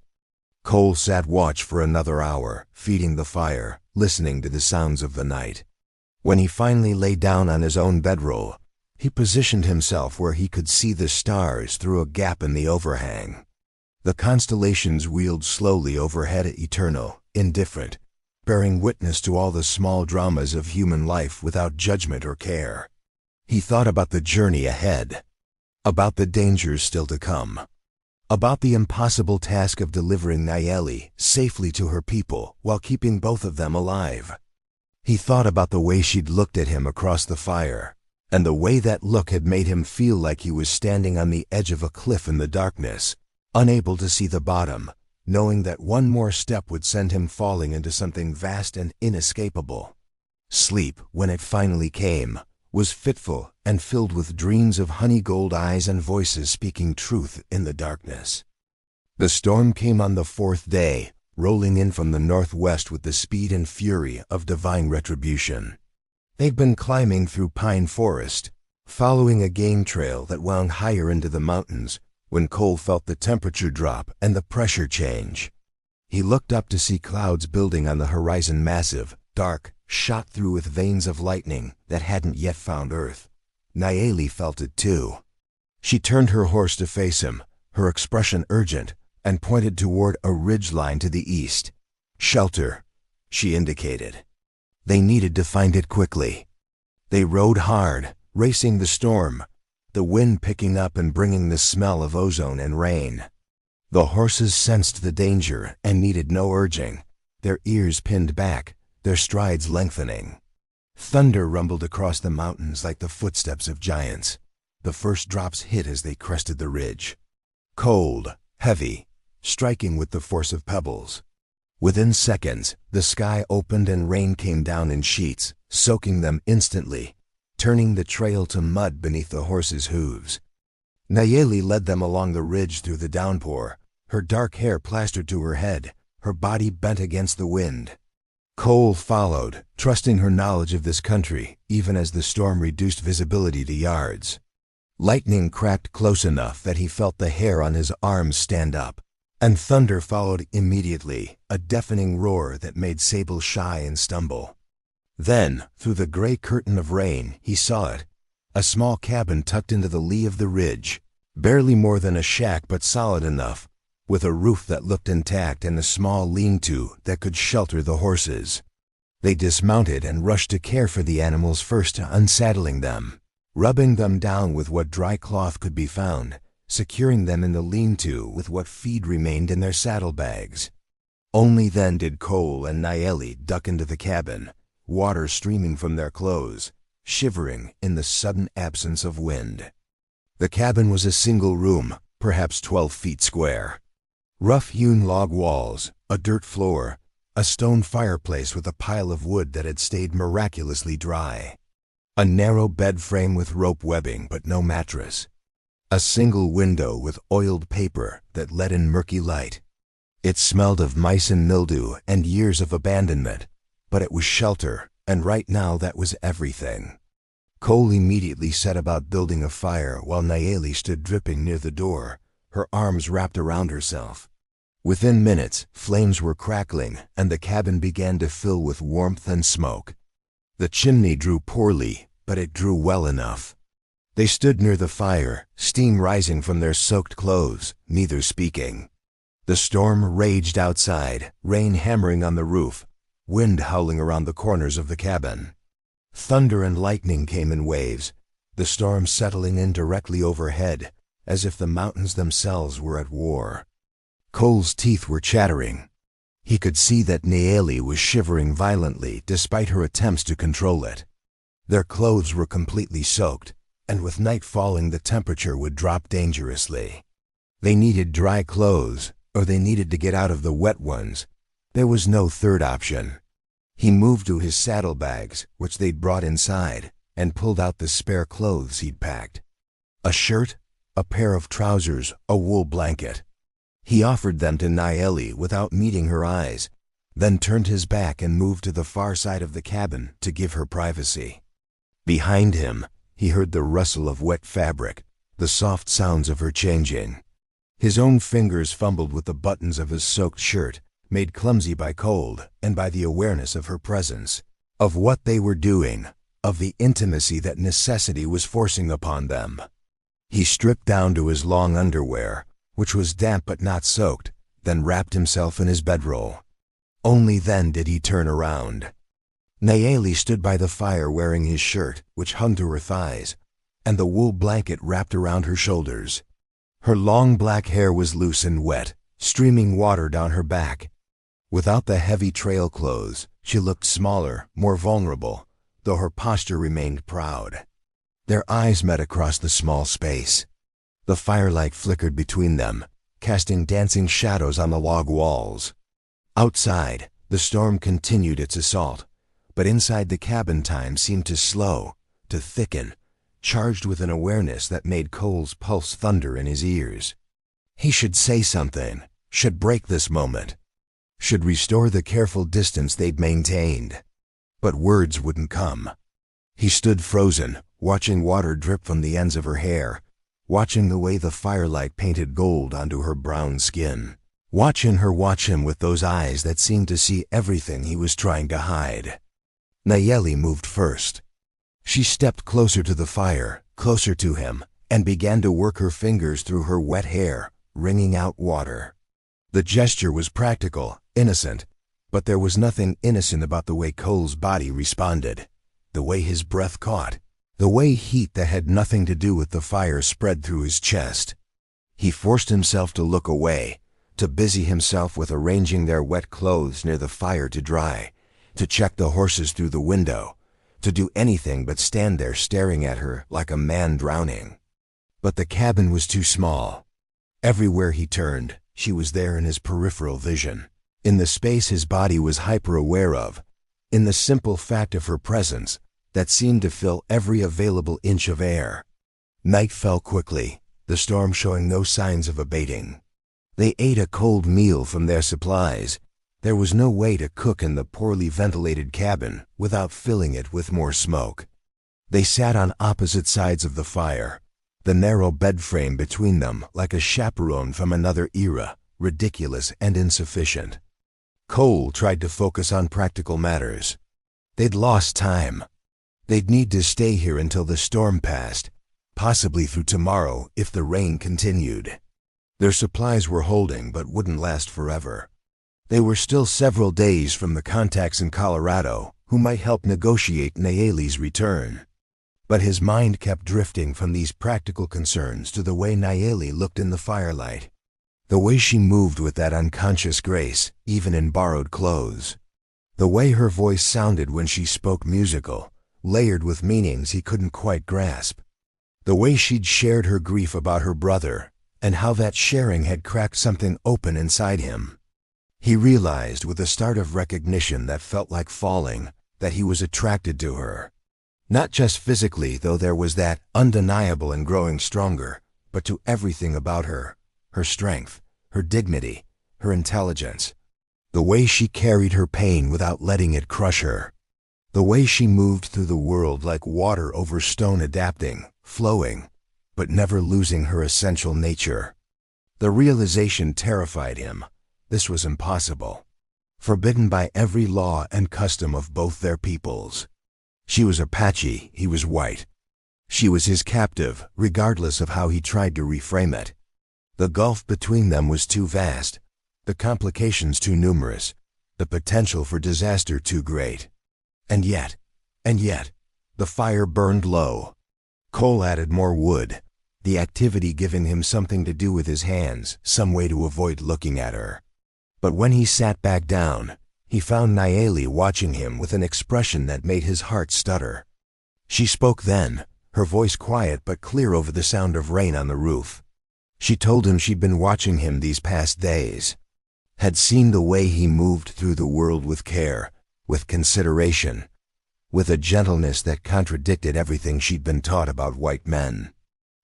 Cole sat watch for another hour, feeding the fire, listening to the sounds of the night. When he finally lay down on his own bedroll, he positioned himself where he could see the stars through a gap in the overhang. The constellations wheeled slowly overhead, eternal, indifferent, bearing witness to all the small dramas of human life without judgment or care. He thought about the journey ahead, about the dangers still to come, about the impossible task of delivering Nayeli safely to her people while keeping both of them alive. He thought about the way she'd looked at him across the fire, and the way that look had made him feel like he was standing on the edge of a cliff in the darkness, unable to see the bottom, knowing that one more step would send him falling into something vast and inescapable. Sleep, when it finally came, was fitful and filled with dreams of honey-gold eyes and voices speaking truth in the darkness. The storm came on the fourth day, rolling in from the northwest with the speed and fury of divine retribution. They'd been climbing through pine forest, following a game trail that wound higher into the mountains, when Cole felt the temperature drop and the pressure change. He looked up to see clouds building on the horizon, massive, dark, shot through with veins of lightning that hadn't yet found Earth. Nayeli felt it too. She turned her horse to face him, her expression urgent, and pointed toward a ridgeline to the east. "Shelter," she indicated. They needed to find it quickly. They rode hard, racing the storm, the wind picking up and bringing the smell of ozone and rain. The horses sensed the danger and needed no urging, their ears pinned back, their strides lengthening. Thunder rumbled across the mountains like the footsteps of giants. The first drops hit as they crested the ridge. Cold, heavy, striking with the force of pebbles. Within seconds, the sky opened and rain came down in sheets, soaking them instantly, turning the trail to mud beneath the horses' hooves. Nayeli led them along the ridge through the downpour, her dark hair plastered to her head, her body bent against the wind. Cole followed, trusting her knowledge of this country, even as the storm reduced visibility to yards. Lightning cracked close enough that he felt the hair on his arms stand up, and thunder followed immediately, a deafening roar that made Sable shy and stumble. Then, through the gray curtain of rain, he saw it, a small cabin tucked into the lee of the ridge, barely more than a shack but solid enough, with a roof that looked intact and a small lean-to that could shelter the horses. They dismounted and rushed to care for the animals, first unsaddling them, rubbing them down with what dry cloth could be found, securing them in the lean-to with what feed remained in their saddlebags. Only then did Cole and Nayeli duck into the cabin, water streaming from their clothes, shivering in the sudden absence of wind. The cabin was a single room, perhaps 12 feet square. Rough-hewn log walls, a dirt floor, a stone fireplace with a pile of wood that had stayed miraculously dry. A narrow bed frame with rope webbing but no mattress. A single window with oiled paper that let in murky light. It smelled of mice and mildew and years of abandonment, but it was shelter, and right now that was everything. Cole immediately set about building a fire while Nayeli stood dripping near the door, her arms wrapped around herself. Within minutes, flames were crackling and the cabin began to fill with warmth and smoke. The chimney drew poorly, but it drew well enough. They stood near the fire, steam rising from their soaked clothes, neither speaking. The storm raged outside, rain hammering on the roof, wind howling around the corners of the cabin. Thunder and lightning came in waves, the storm settling in directly overhead, as if the mountains themselves were at war. Cole's teeth were chattering. He could see that Nayeli was shivering violently despite her attempts to control it. Their clothes were completely soaked, and with night falling the temperature would drop dangerously. They needed dry clothes, or they needed to get out of the wet ones. There was no third option. He moved to his saddlebags, which they'd brought inside, and pulled out the spare clothes he'd packed. A shirt, a pair of trousers, a wool blanket. He offered them to Nayeli without meeting her eyes, then turned his back and moved to the far side of the cabin to give her privacy. Behind him, he heard the rustle of wet fabric, the soft sounds of her changing. His own fingers fumbled with the buttons of his soaked shirt, made clumsy by cold and by the awareness of her presence, of what they were doing, of the intimacy that necessity was forcing upon them. He stripped down to his long underwear, which was damp but not soaked, then wrapped himself in his bedroll. Only then did he turn around. Nayeli stood by the fire wearing his shirt, which hung to her thighs, and the wool blanket wrapped around her shoulders. Her long black hair was loose and wet, streaming water down her back. Without the heavy trail clothes, she looked smaller, more vulnerable, though her posture remained proud. Their eyes met across the small space. The firelight flickered between them, casting dancing shadows on the log walls. Outside, the storm continued its assault, but inside the cabin time seemed to slow, to thicken, charged with an awareness that made Cole's pulse thunder in his ears. He should say something, should break this moment, should restore the careful distance they'd maintained. But words wouldn't come. He stood frozen, watching water drip from the ends of her hair, watching the way the firelight painted gold onto her brown skin, watching her watch him with those eyes that seemed to see everything he was trying to hide. Nayeli moved first. She stepped closer to the fire, closer to him, and began to work her fingers through her wet hair, wringing out water. The gesture was practical, innocent, but there was nothing innocent about the way Cole's body responded, the way his breath caught, the way heat that had nothing to do with the fire spread through his chest. He forced himself to look away, to busy himself with arranging their wet clothes near the fire to dry, to check the horses through the window, to do anything but stand there staring at her like a man drowning. But the cabin was too small. Everywhere he turned, she was there in his peripheral vision, in the space his body was hyper-aware of, in the simple fact of her presence that seemed to fill every available inch of air. Night fell quickly, the storm showing no signs of abating. They ate a cold meal from their supplies. There was no way to cook in the poorly ventilated cabin without filling it with more smoke. They sat on opposite sides of the fire, the narrow bed frame between them like a chaperone from another era, ridiculous and insufficient. Cole tried to focus on practical matters. They'd lost time. They'd need to stay here until the storm passed, possibly through tomorrow if the rain continued. Their supplies were holding but wouldn't last forever. They were still several days from the contacts in Colorado who might help negotiate Nayeli's return. But his mind kept drifting from these practical concerns to the way Nayeli looked in the firelight, the way she moved with that unconscious grace, even in borrowed clothes, the way her voice sounded when she spoke musical, layered with meanings he couldn't quite grasp, the way she'd shared her grief about her brother, and how that sharing had cracked something open inside him. He realized with a start of recognition that felt like falling that he was attracted to her. Not just physically, though there was that, undeniable and growing stronger, but to everything about her, her strength, her dignity, her intelligence, the way she carried her pain without letting it crush her, the way she moved through the world like water over stone, adapting, flowing, but never losing her essential nature. The realization terrified him. This was impossible, forbidden by every law and custom of both their peoples. She was Apache, he was white. She was his captive, regardless of how he tried to reframe it. The gulf between them was too vast, the complications too numerous, the potential for disaster too great. And yet, the fire burned low. Cole added more wood, the activity giving him something to do with his hands, some way to avoid looking at her. But when he sat back down, he found Nayeli watching him with an expression that made his heart stutter. She spoke then, her voice quiet but clear over the sound of rain on the roof. She told him she'd been watching him these past days, had seen the way he moved through the world with care, with consideration, with a gentleness that contradicted everything she'd been taught about white men.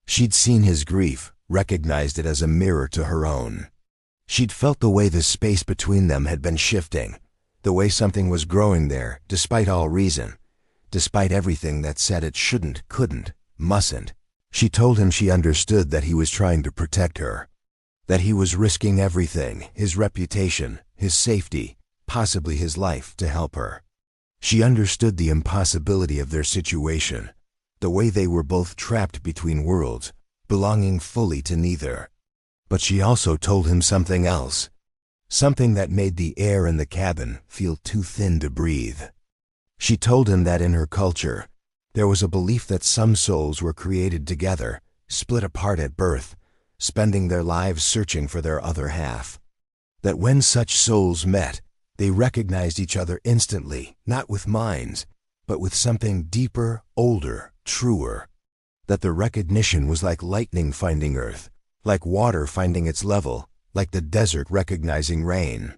She'd seen his grief, recognized it as a mirror to her own. She'd felt the way the space between them had been shifting, The way something was growing there, despite all reason. Despite everything that said it shouldn't, couldn't, mustn't. She told him she understood that he was trying to protect her. That he was risking everything, his reputation, his safety, possibly his life, to help her. She understood the impossibility of their situation, the way they were both trapped between worlds, belonging fully to neither. But she also told him something else. Something that made the air in the cabin feel too thin to breathe. She told him that in her culture, there was a belief that some souls were created together, split apart at birth, spending their lives searching for their other half. That when such souls met, they recognized each other instantly, not with minds, but with something deeper, older, truer. That the recognition was like lightning finding earth, like water finding its level, like the desert recognizing rain.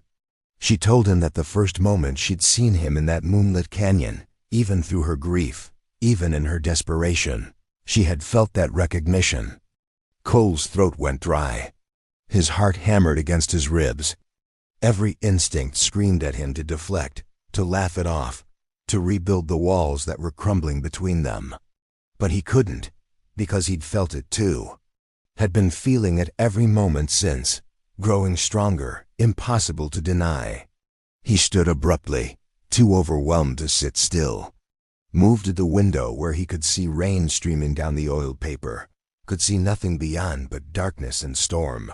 She told him that the first moment she'd seen him in that moonlit canyon, even through her grief, even in her desperation, she had felt that recognition. Cole's throat went dry. His heart hammered against his ribs. Every instinct screamed at him to deflect, to laugh it off, to rebuild the walls that were crumbling between them. But he couldn't, because he'd felt it too. Had been feeling it every moment since, growing stronger, impossible to deny. He stood abruptly, too overwhelmed to sit still. Moved to the window where he could see rain streaming down the oiled paper, could see nothing beyond but darkness and storm.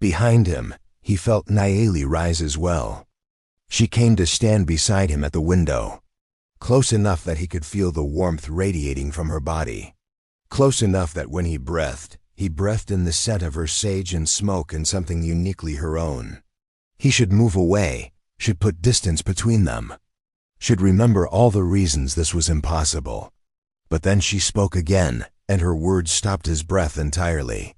Behind him, he felt Nayeli rise as well. She came to stand beside him at the window, close enough that he could feel the warmth radiating from her body. Close enough that when he breathed in the scent of her sage and smoke and something uniquely her own. He should move away, should put distance between them, should remember all the reasons this was impossible. But then she spoke again, and her words stopped his breath entirely.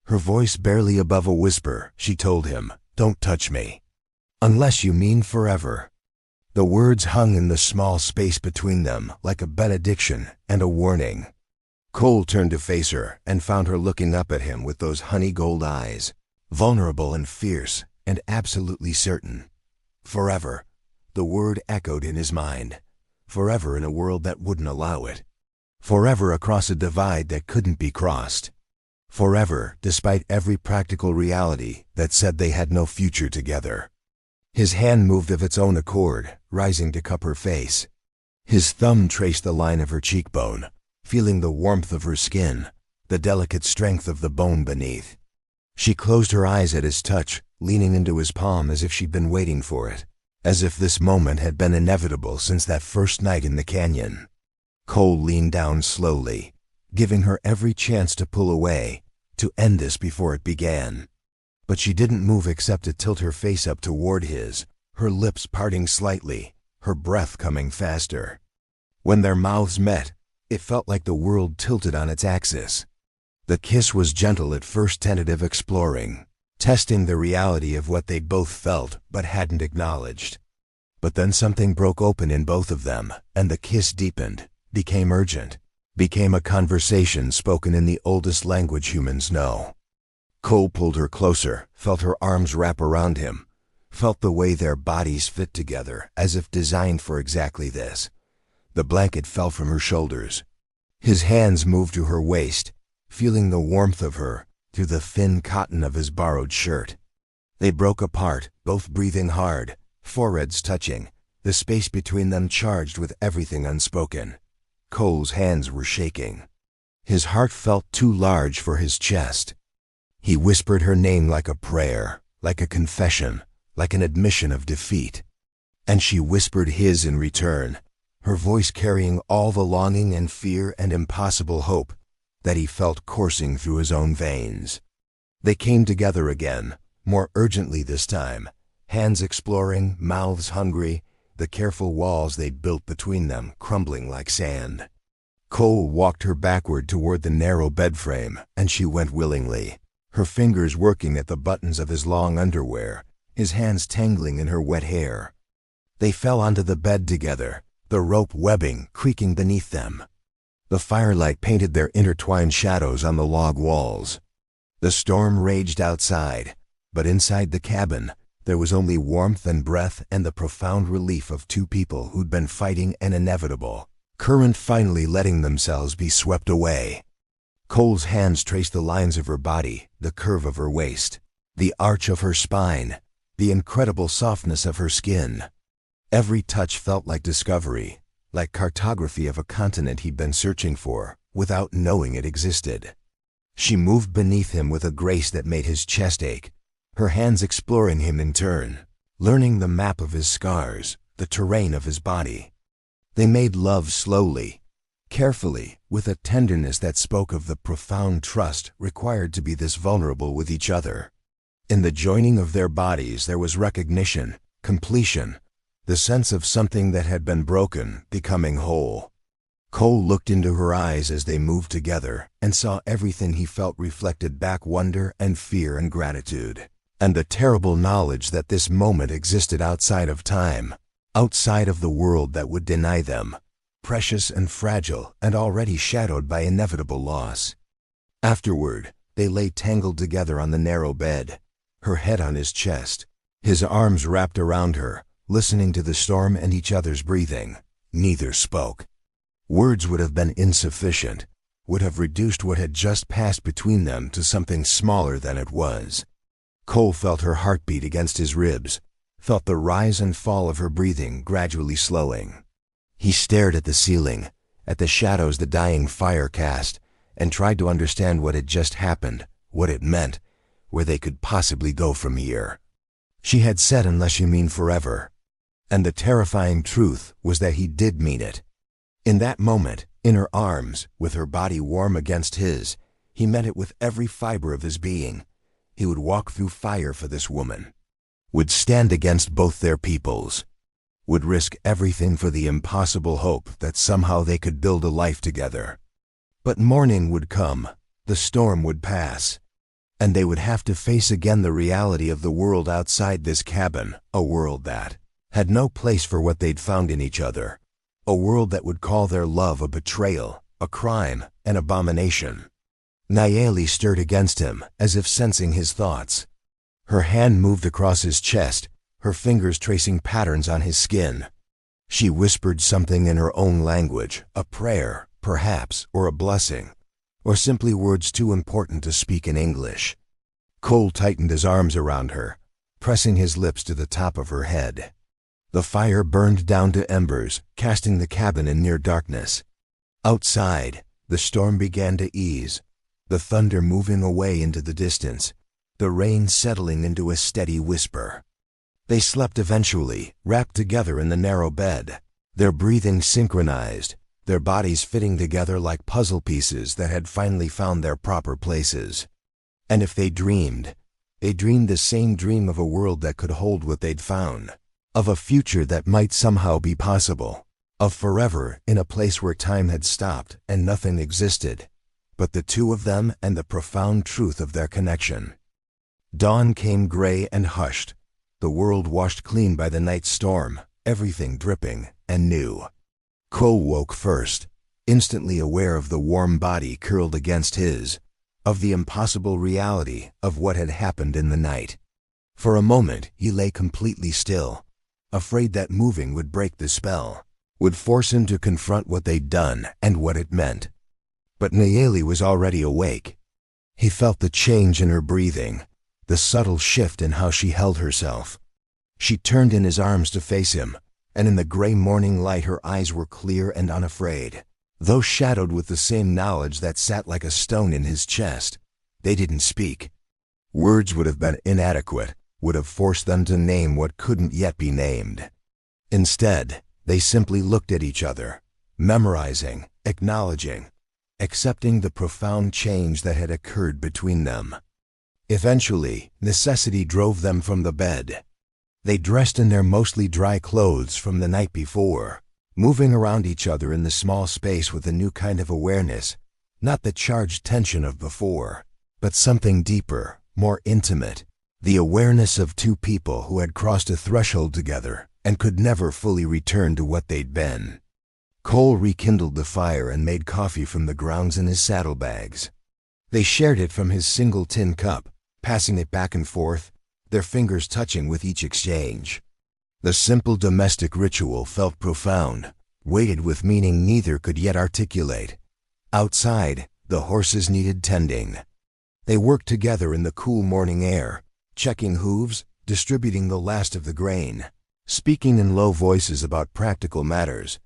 Her voice barely above a whisper, she told him, "Don't touch me. Unless you mean forever." The words hung in the small space between them like a benediction and a warning. Cole turned to face her and found her looking up at him with those honey gold eyes, vulnerable and fierce and absolutely certain. Forever. The word echoed in his mind. Forever in a world that wouldn't allow it. Forever across a divide that couldn't be crossed. Forever despite every practical reality that said they had no future together. His hand moved of its own accord, rising to cup her face. His thumb traced the line of her cheekbone, feeling the warmth of her skin, the delicate strength of the bone beneath. She closed her eyes at his touch, leaning into his palm as if she'd been waiting for it, as if this moment had been inevitable since that first night in the canyon. Cole leaned down slowly, giving her every chance to pull away, to end this before it began. But she didn't move except to tilt her face up toward his, her lips parting slightly, her breath coming faster. When their mouths met, it felt like the world tilted on its axis. The kiss was gentle at first, tentative, exploring, testing the reality of what they both felt but hadn't acknowledged. But then something broke open in both of them, and the kiss deepened, became urgent, became a conversation spoken in the oldest language humans know. Cole pulled her closer, felt her arms wrap around him, felt the way their bodies fit together as if designed for exactly this. The blanket fell from her shoulders. His hands moved to her waist, feeling the warmth of her through the thin cotton of his borrowed shirt. They broke apart, both breathing hard, foreheads touching, the space between them charged with everything unspoken. Cole's hands were shaking. His heart felt too large for his chest. He whispered her name like a prayer, like a confession, like an admission of defeat. And she whispered his in return, her voice carrying all the longing and fear and impossible hope that he felt coursing through his own veins. They came together again, more urgently this time, hands exploring, mouths hungry, the careful walls they'd built between them crumbling like sand. Cole walked her backward toward the narrow bed frame, and she went willingly, her fingers working at the buttons of his long underwear, his hands tangling in her wet hair. They fell onto the bed together, the rope webbing creaking beneath them. The firelight painted their intertwined shadows on the log walls. The storm raged outside, but inside the cabin, There was only warmth and breath and the profound relief of two people who'd been fighting an inevitable current finally letting themselves be swept away. Cole's hands traced the lines of her body, the curve of her waist, the arch of her spine, the incredible softness of her skin. Every touch felt like discovery, like cartography of a continent he'd been searching for, without knowing it existed. She moved beneath him with a grace that made his chest ache, her hands exploring him in turn, learning the map of his scars, the terrain of his body. They made love slowly, carefully, with a tenderness that spoke of the profound trust required to be this vulnerable with each other. In the joining of their bodies there was recognition, completion, the sense of something that had been broken becoming whole. Cole looked into her eyes as they moved together and saw everything he felt reflected back: wonder and fear and gratitude, and the terrible knowledge that this moment existed outside of time, outside of the world that would deny them, precious and fragile and already shadowed by inevitable loss. Afterward, they lay tangled together on the narrow bed, her head on his chest, his arms wrapped around her, listening to the storm and each other's breathing. Neither spoke. Words would have been insufficient, would have reduced what had just passed between them to something smaller than it was. Cole felt her heartbeat against his ribs, felt the rise and fall of her breathing gradually slowing. He stared at the ceiling, at the shadows the dying fire cast, and tried to understand what had just happened, what it meant, where they could possibly go from here. She had said, "Unless you mean forever." And the terrifying truth was that he did mean it. In that moment, in her arms, with her body warm against his, he meant it with every fiber of his being. He would walk through fire for this woman, would stand against both their peoples, would risk everything for the impossible hope that somehow they could build a life together. But morning would come, the storm would pass, and they would have to face again the reality of the world outside this cabin, a world that had no place for what they'd found in each other, a world that would call their love a betrayal, a crime, an abomination. Nayeli stirred against him, as if sensing his thoughts. Her hand moved across his chest, her fingers tracing patterns on his skin. She whispered something in her own language, a prayer, perhaps, or a blessing, or simply words too important to speak in English. Cole tightened his arms around her, pressing his lips to the top of her head. The fire burned down to embers, casting the cabin in near darkness. Outside, the storm began to ease, the thunder moving away into the distance, the rain settling into a steady whisper. They slept eventually, wrapped together in the narrow bed, their breathing synchronized, their bodies fitting together like puzzle pieces that had finally found their proper places. And if they dreamed the same dream of a world that could hold what they'd found, of a future that might somehow be possible, of forever in a place where time had stopped and nothing existed but the two of them and the profound truth of their connection. Dawn came gray and hushed, the world washed clean by the night storm, everything dripping and new. Cole woke first, instantly aware of the warm body curled against his, of the impossible reality of what had happened in the night. For a moment he lay completely still, afraid that moving would break the spell, would force him to confront what they'd done and what it meant. But Nayeli was already awake. He felt the change in her breathing, the subtle shift in how she held herself. She turned in his arms to face him, and in the gray morning light her eyes were clear and unafraid, though shadowed with the same knowledge that sat like a stone in his chest. They didn't speak. Words would have been inadequate, would have forced them to name what couldn't yet be named. Instead, they simply looked at each other, memorizing, acknowledging, accepting the profound change that had occurred between them. Eventually, necessity drove them from the bed. They dressed in their mostly dry clothes from the night before, moving around each other in the small space with a new kind of awareness, not the charged tension of before, but something deeper, more intimate, the awareness of two people who had crossed a threshold together and could never fully return to what they'd been. Cole rekindled the fire and made coffee from the grounds in his saddlebags. They shared it from his single tin cup, passing it back and forth, their fingers touching with each exchange. The simple domestic ritual felt profound, weighted with meaning neither could yet articulate. Outside, the horses needed tending. They worked together in the cool morning air, checking hooves, distributing the last of the grain, speaking in low voices about practical matters.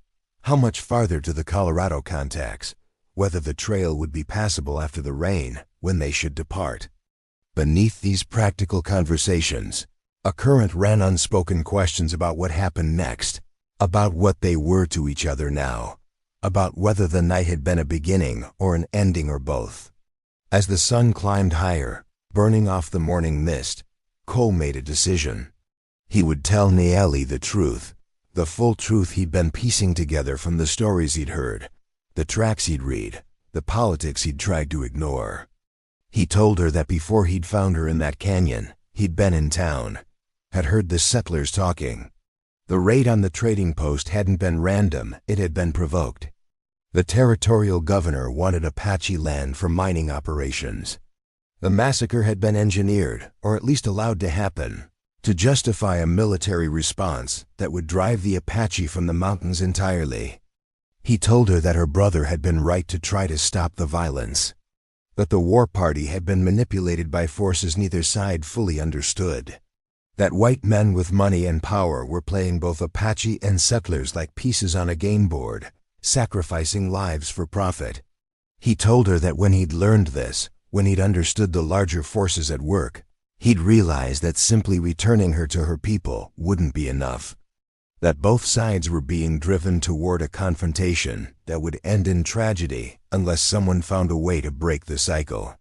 How much farther to the Colorado contacts, whether the trail would be passable after the rain, when they should depart. Beneath these practical conversations, a current ran unspoken questions about what happened next, about what they were to each other now, about whether the night had been a beginning or an ending or both. As the sun climbed higher, burning off the morning mist, Cole made a decision. He would tell Nayeli the truth, the full truth he'd been piecing together from the stories he'd heard, the tracks he'd read, the politics he'd tried to ignore. He told her that before he'd found her in that canyon, he'd been in town, had heard the settlers talking. The raid on the trading post hadn't been random, it had been provoked. The territorial governor wanted Apache land for mining operations. The massacre had been engineered, or at least allowed to happen, to justify a military response that would drive the Apache from the mountains entirely. He told her that her brother had been right to try to stop the violence, that the war party had been manipulated by forces neither side fully understood, that white men with money and power were playing both Apache and settlers like pieces on a game board, sacrificing lives for profit. He told her that when he'd learned this, when he'd understood the larger forces at work, he'd realized that simply returning her to her people wouldn't be enough, that both sides were being driven toward a confrontation that would end in tragedy unless someone found a way to break the cycle.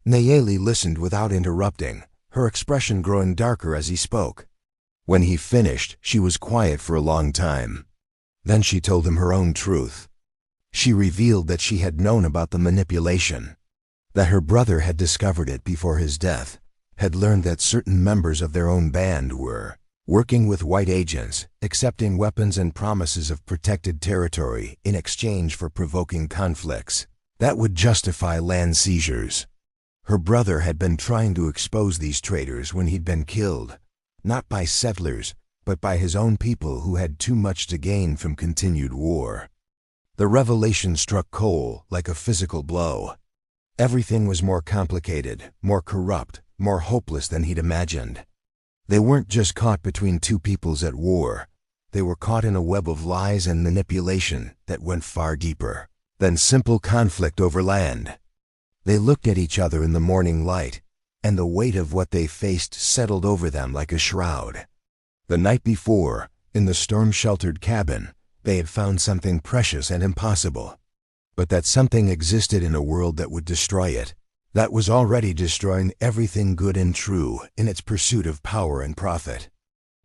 Nayeli listened without interrupting, her expression growing darker as he spoke. When he finished, she was quiet for a long time. Then she told him her own truth. She revealed that she had known about the manipulation, that her brother had discovered it before his death, had learned that certain members of their own band were working with white agents, accepting weapons and promises of protected territory in exchange for provoking conflicts that would justify land seizures. Her brother had been trying to expose these traitors when he'd been killed, not by settlers, but by his own people who had too much to gain from continued war. The revelation struck Cole like a physical blow. Everything was more complicated, more corrupt, more hopeless than he'd imagined. They weren't just caught between two peoples at war. They were caught in a web of lies and manipulation that went far deeper than simple conflict over land. They looked at each other in the morning light, and the weight of what they faced settled over them like a shroud. The night before, in the storm-sheltered cabin, they had found something precious and impossible. But that something existed in a world that would destroy it, that was already destroying everything good and true in its pursuit of power and profit.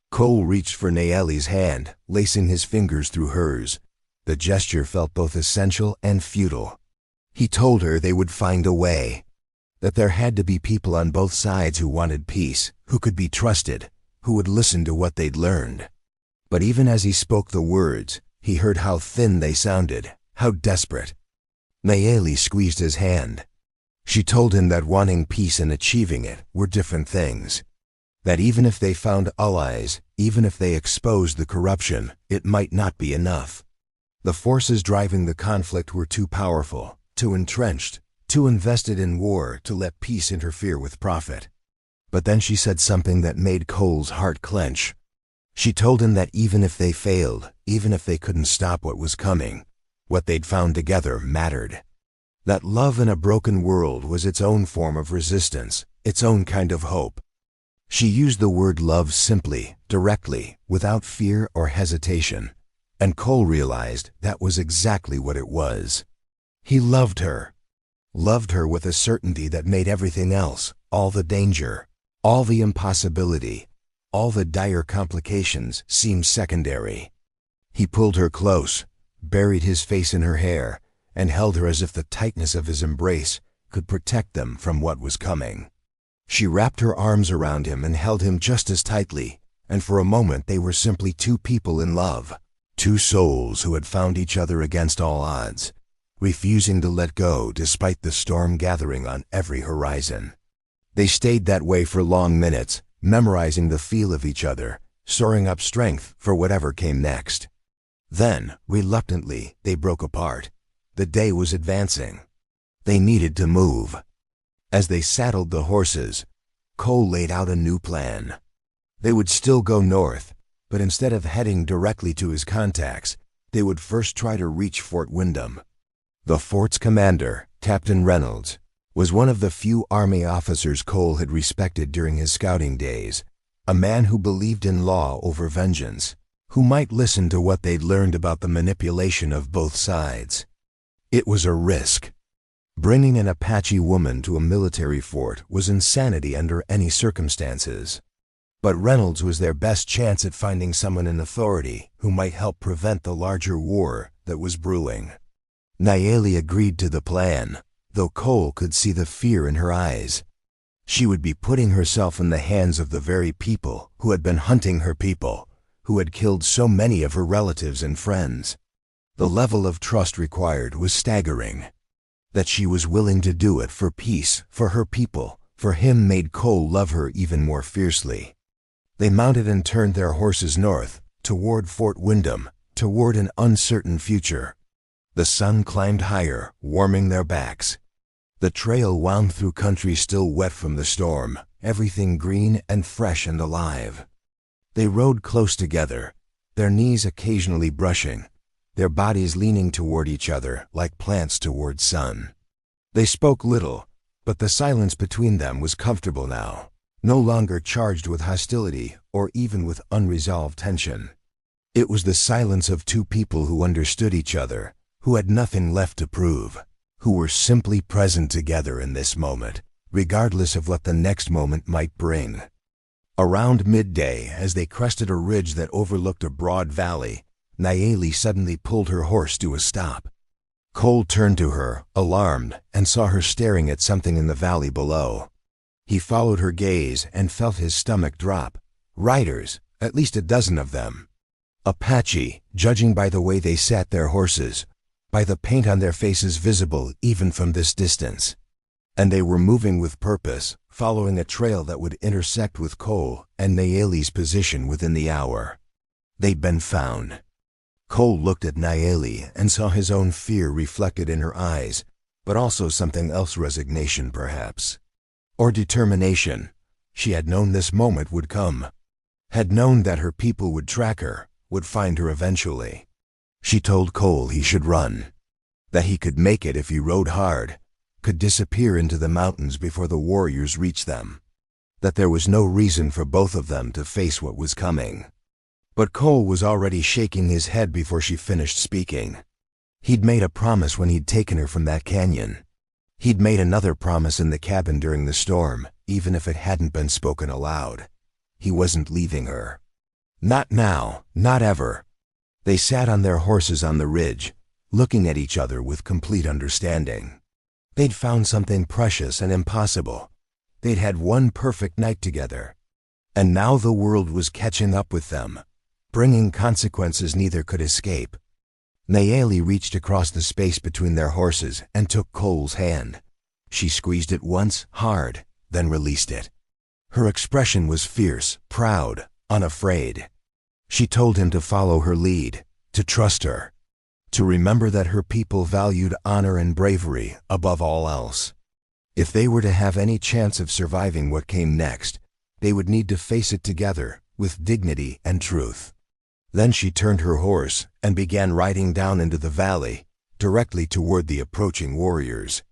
Cole reached for Nayeli's hand, lacing his fingers through hers. The gesture felt both essential and futile. He told her they would find a way, that there had to be people on both sides who wanted peace, who could be trusted, who would listen to what they'd learned. But even as he spoke the words, he heard how thin they sounded, how desperate. Nayeli squeezed his hand. She told him that wanting peace and achieving it were different things, that even if they found allies, even if they exposed the corruption, it might not be enough. The forces driving the conflict were too powerful, too entrenched, too invested in war to let peace interfere with profit. But then she said something that made Cole's heart clench. She told him that even if they failed, even if they couldn't stop what was coming, what they'd found together mattered. That love in a broken world was its own form of resistance, its own kind of hope. She used the word love simply, directly, without fear or hesitation, and Cole realized that was exactly what it was. He loved her with a certainty that made everything else, all the danger, all the impossibility, all the dire complications seem secondary. He pulled her close, buried his face in her hair, and held her as if the tightness of his embrace could protect them from what was coming. She wrapped her arms around him and held him just as tightly, and for a moment they were simply two people in love, two souls who had found each other against all odds, refusing to let go despite the storm gathering on every horizon. They stayed that way for long minutes, memorizing the feel of each other, storing up strength for whatever came next. Then, reluctantly, they broke apart. The day was advancing. They needed to move. As they saddled the horses, Cole laid out a new plan. They would still go north, but instead of heading directly to his contacts, they would first try to reach Fort Windham. The fort's commander, Captain Reynolds, was one of the few Army officers Cole had respected during his scouting days, a man who believed in law over vengeance, who might listen to what they'd learned about the manipulation of both sides. It was a risk. Bringing an Apache woman to a military fort was insanity under any circumstances. But Reynolds was their best chance at finding someone in authority who might help prevent the larger war that was brewing. Nayeli agreed to the plan, though Cole could see the fear in her eyes. She would be putting herself in the hands of the very people who had been hunting her people, who had killed so many of her relatives and friends. The level of trust required was staggering. That she was willing to do it for peace, for her people, for him made Cole love her even more fiercely. They mounted and turned their horses north, toward Fort Windham, toward an uncertain future. The sun climbed higher, warming their backs. The trail wound through country still wet from the storm, everything green and fresh and alive. They rode close together, their knees occasionally brushing, their bodies leaning toward each other like plants toward sun. They spoke little, but the silence between them was comfortable now, no longer charged with hostility or even with unresolved tension. It was the silence of two people who understood each other, who had nothing left to prove, who were simply present together in this moment, regardless of what the next moment might bring. Around midday, as they crested a ridge that overlooked a broad valley, Nayeli suddenly pulled her horse to a stop. Cole turned to her, alarmed, and saw her staring at something in the valley below. He followed her gaze and felt his stomach drop. Riders, at least a dozen of them. Apache, judging by the way they sat their horses, by the paint on their faces visible even from this distance. And they were moving with purpose, following a trail that would intersect with Cole and Nayeli's position within the hour. They'd been found. Cole looked at Nayeli and saw his own fear reflected in her eyes, but also something else, resignation perhaps. Or determination. She had known this moment would come. Had known that her people would track her, would find her eventually. She told Cole he should run. That he could make it if he rode hard, could disappear into the mountains before the warriors reached them. That there was no reason for both of them to face what was coming. But Cole was already shaking his head before she finished speaking. He'd made a promise when he'd taken her from that canyon. He'd made another promise in the cabin during the storm, even if it hadn't been spoken aloud. He wasn't leaving her. Not now, not ever. They sat on their horses on the ridge, looking at each other with complete understanding. They'd found something precious and impossible. They'd had one perfect night together. And now the world was catching up with them, bringing consequences neither could escape. Nayeli reached across the space between their horses and took Cole's hand. She squeezed it once, hard, then released it. Her expression was fierce, proud, unafraid. She told him to follow her lead, to trust her, to remember that her people valued honor and bravery above all else. If they were to have any chance of surviving what came next, they would need to face it together, with dignity and truth. Then she turned her horse and began riding down into the valley, directly toward the approaching warriors.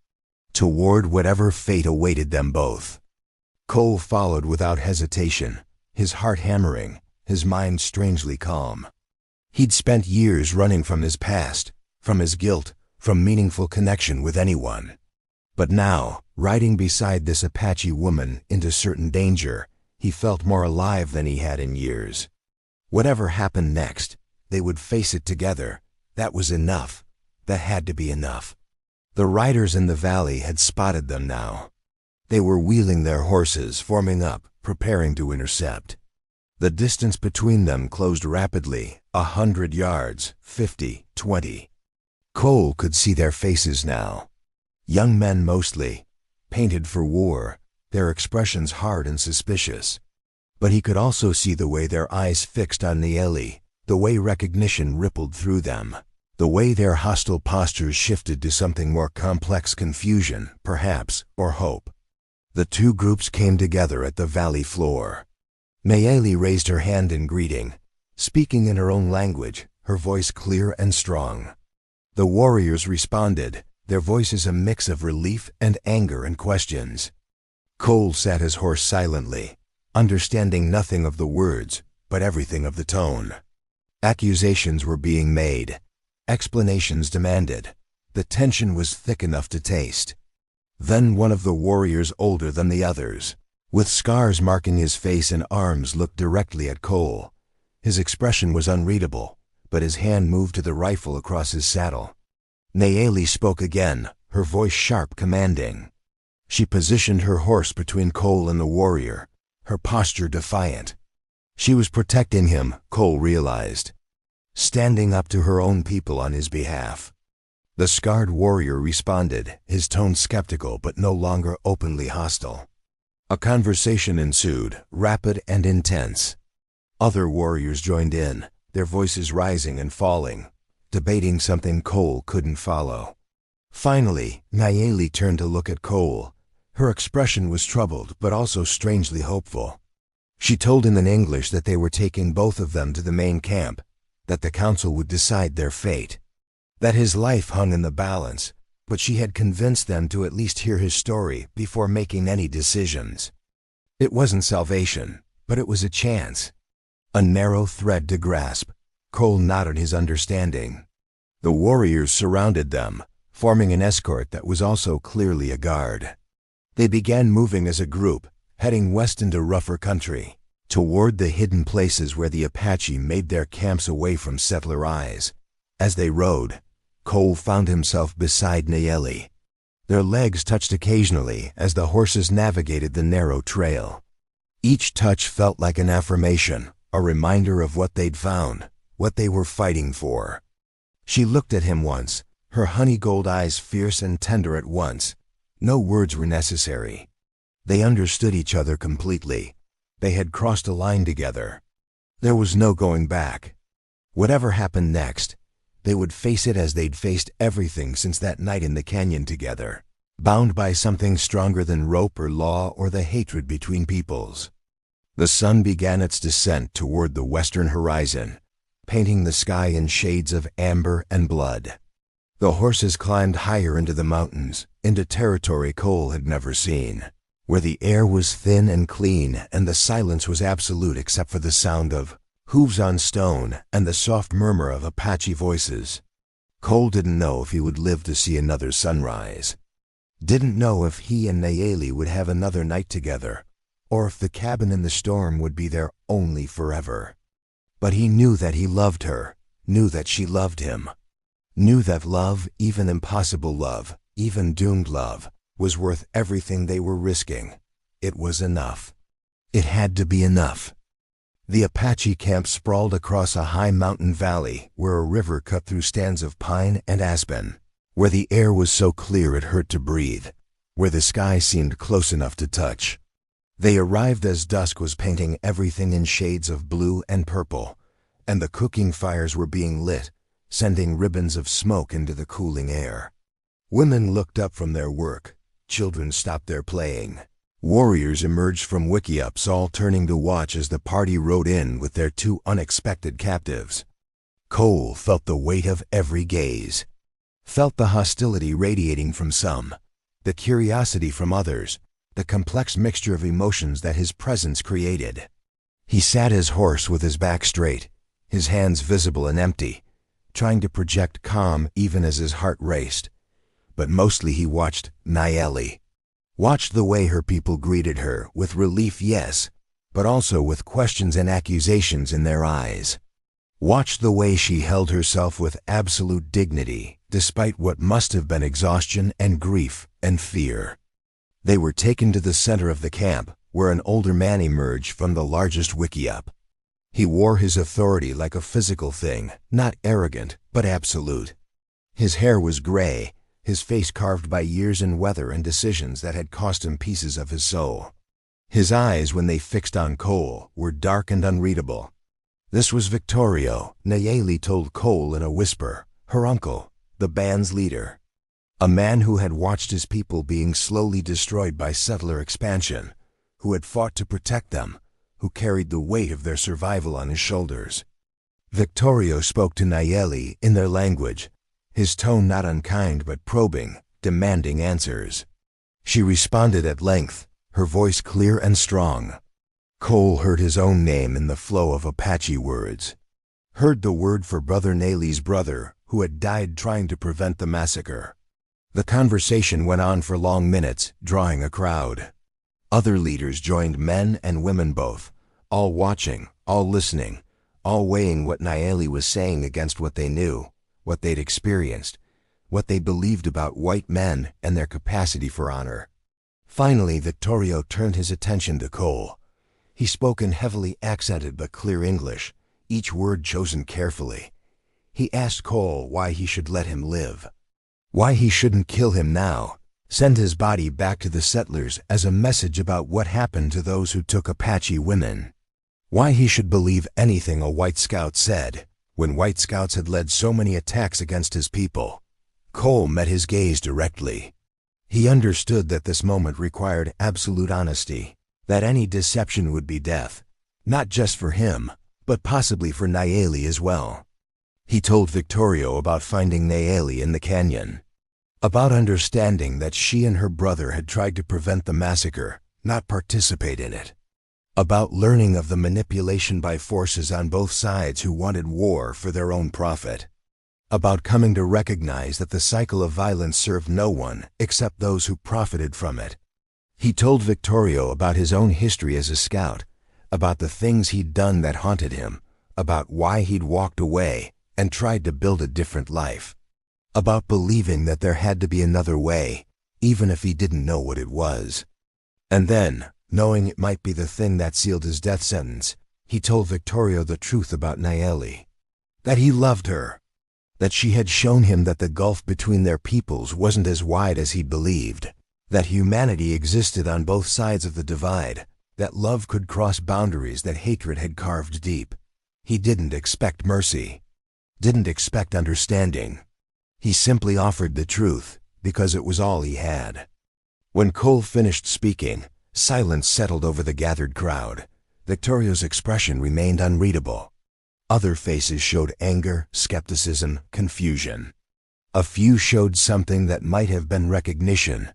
Toward whatever fate awaited them both. Cole followed without hesitation, his heart hammering, his mind strangely calm. He'd spent years running from his past, from his guilt, from meaningful connection with anyone. But now, riding beside this Apache woman into certain danger, he felt more alive than he had in years. Whatever happened next, they would face it together. That was enough. That had to be enough. The riders in the valley had spotted them now. They were wheeling their horses, forming up, preparing to intercept. The distance between them closed rapidly, 100 yards, 50, 20. Cole could see their faces now. Young men mostly, painted for war, their expressions hard and suspicious. But he could also see the way their eyes fixed on Naeli, the way recognition rippled through them, the way their hostile postures shifted to something more complex: confusion, perhaps, or hope. The two groups came together at the valley floor. Naeli raised her hand in greeting, speaking in her own language, her voice clear and strong. The warriors responded, their voices a mix of relief and anger and questions. Cole sat his horse silently, understanding nothing of the words, but everything of the tone. Accusations were being made. Explanations demanded. The tension was thick enough to taste. Then one of the warriors, older than the others, with scars marking his face and arms, looked directly at Cole. His expression was unreadable, but his hand moved to the rifle across his saddle. Naeli spoke again, her voice sharp, commanding. She positioned her horse between Cole and the warrior, her posture defiant. She was protecting him, Cole realized, standing up to her own people on his behalf. The scarred warrior responded, his tone skeptical but no longer openly hostile. A conversation ensued, rapid and intense. Other warriors joined in, their voices rising and falling, debating something Cole couldn't follow. Finally, Naeli turned to look at Cole. Her expression was troubled but also strangely hopeful. She told him in English that they were taking both of them to the main camp, that the council would decide their fate, that his life hung in the balance, but she had convinced them to at least hear his story before making any decisions. It wasn't salvation, but it was a chance. A narrow thread to grasp. Cole nodded his understanding. The warriors surrounded them, forming an escort that was also clearly a guard. They began moving as a group, heading west into rougher country, toward the hidden places where the Apache made their camps away from settler eyes. As they rode, Cole found himself beside Naeli. Their legs touched occasionally as the horses navigated the narrow trail. Each touch felt like an affirmation, a reminder of what they'd found, what they were fighting for. She looked at him once, her honey-gold eyes fierce and tender at once. No words were necessary. They understood each other completely. They had crossed a line together. There was no going back. Whatever happened next, they would face it as they'd faced everything since that night in the canyon together, bound by something stronger than rope or law or the hatred between peoples. The sun began its descent toward the western horizon, painting the sky in shades of amber and blood. The horses climbed higher into the mountains, into territory Cole had never seen, where the air was thin and clean and the silence was absolute except for the sound of hooves on stone and the soft murmur of Apache voices. Cole didn't know if he would live to see another sunrise. Didn't know if he and Naeli would have another night together, or if the cabin in the storm would be their only forever. But he knew that he loved her, knew that she loved him, knew that love, even impossible love, even doomed love, was worth everything they were risking. It was enough. It had to be enough. The Apache camp sprawled across a high mountain valley where a river cut through stands of pine and aspen, where the air was so clear it hurt to breathe, where the sky seemed close enough to touch. They arrived as dusk was painting everything in shades of blue and purple, and the cooking fires were being lit, sending ribbons of smoke into the cooling air. Women looked up from their work. Children stopped their playing. Warriors emerged from wickiups, all turning to watch as the party rode in with their two unexpected captives. Cole felt the weight of every gaze, felt the hostility radiating from some, the curiosity from others, the complex mixture of emotions that his presence created. He sat his horse with his back straight, his hands visible and empty, trying to project calm even as his heart raced. But mostly he watched Naeli. Watched the way her people greeted her, with relief, yes, but also with questions and accusations in their eyes. Watched the way she held herself with absolute dignity, despite what must have been exhaustion and grief and fear. They were taken to the center of the camp, where an older man emerged from the largest wickiup. He wore his authority like a physical thing, not arrogant, but absolute. His hair was gray, his face carved by years and weather and decisions that had cost him pieces of his soul. His eyes, when they fixed on Cole, were dark and unreadable. This was Victorio, Nayeli told Cole in a whisper, her uncle, the band's leader. A man who had watched his people being slowly destroyed by settler expansion, who had fought to protect them, who carried the weight of their survival on his shoulders. Victorio spoke to Nayeli in their language, his tone not unkind but probing, demanding answers. She responded at length, her voice clear and strong. Cole heard his own name in the flow of Apache words. Heard the word for Brother Nayeli's brother, who had died trying to prevent the massacre. The conversation went on for long minutes, drawing a crowd. Other leaders joined, men and women both, all watching, all listening, all weighing what Nayeli was saying against what they knew, what they'd experienced, what they believed about white men and their capacity for honor. Finally, Victorio turned his attention to Cole. He spoke in heavily accented but clear English, each word chosen carefully. He asked Cole why he should let him live, why he shouldn't kill him now, send his body back to the settlers as a message about what happened to those who took Apache women, why he should believe anything a white scout said, when white scouts had led so many attacks against his people. Cole met his gaze directly. He understood that this moment required absolute honesty, that any deception would be death, not just for him, but possibly for Nayeli as well. He told Victorio about finding Nayeli in the canyon, about understanding that she and her brother had tried to prevent the massacre, not participate in it, about learning of the manipulation by forces on both sides who wanted war for their own profit, about coming to recognize that the cycle of violence served no one except those who profited from it. He told Victorio about his own history as a scout, about the things he'd done that haunted him, about why he'd walked away and tried to build a different life, about believing that there had to be another way, even if he didn't know what it was. And then, knowing it might be the thing that sealed his death sentence, he told Victorio the truth about Nayeli, that he loved her, that she had shown him that the gulf between their peoples wasn't as wide as he believed, that humanity existed on both sides of the divide, that love could cross boundaries that hatred had carved deep. He didn't expect mercy, didn't expect understanding. He simply offered the truth, because it was all he had. When Cole finished speaking, silence settled over the gathered crowd. Victorio's expression remained unreadable. Other faces showed anger, skepticism, confusion. A few showed something that might have been recognition,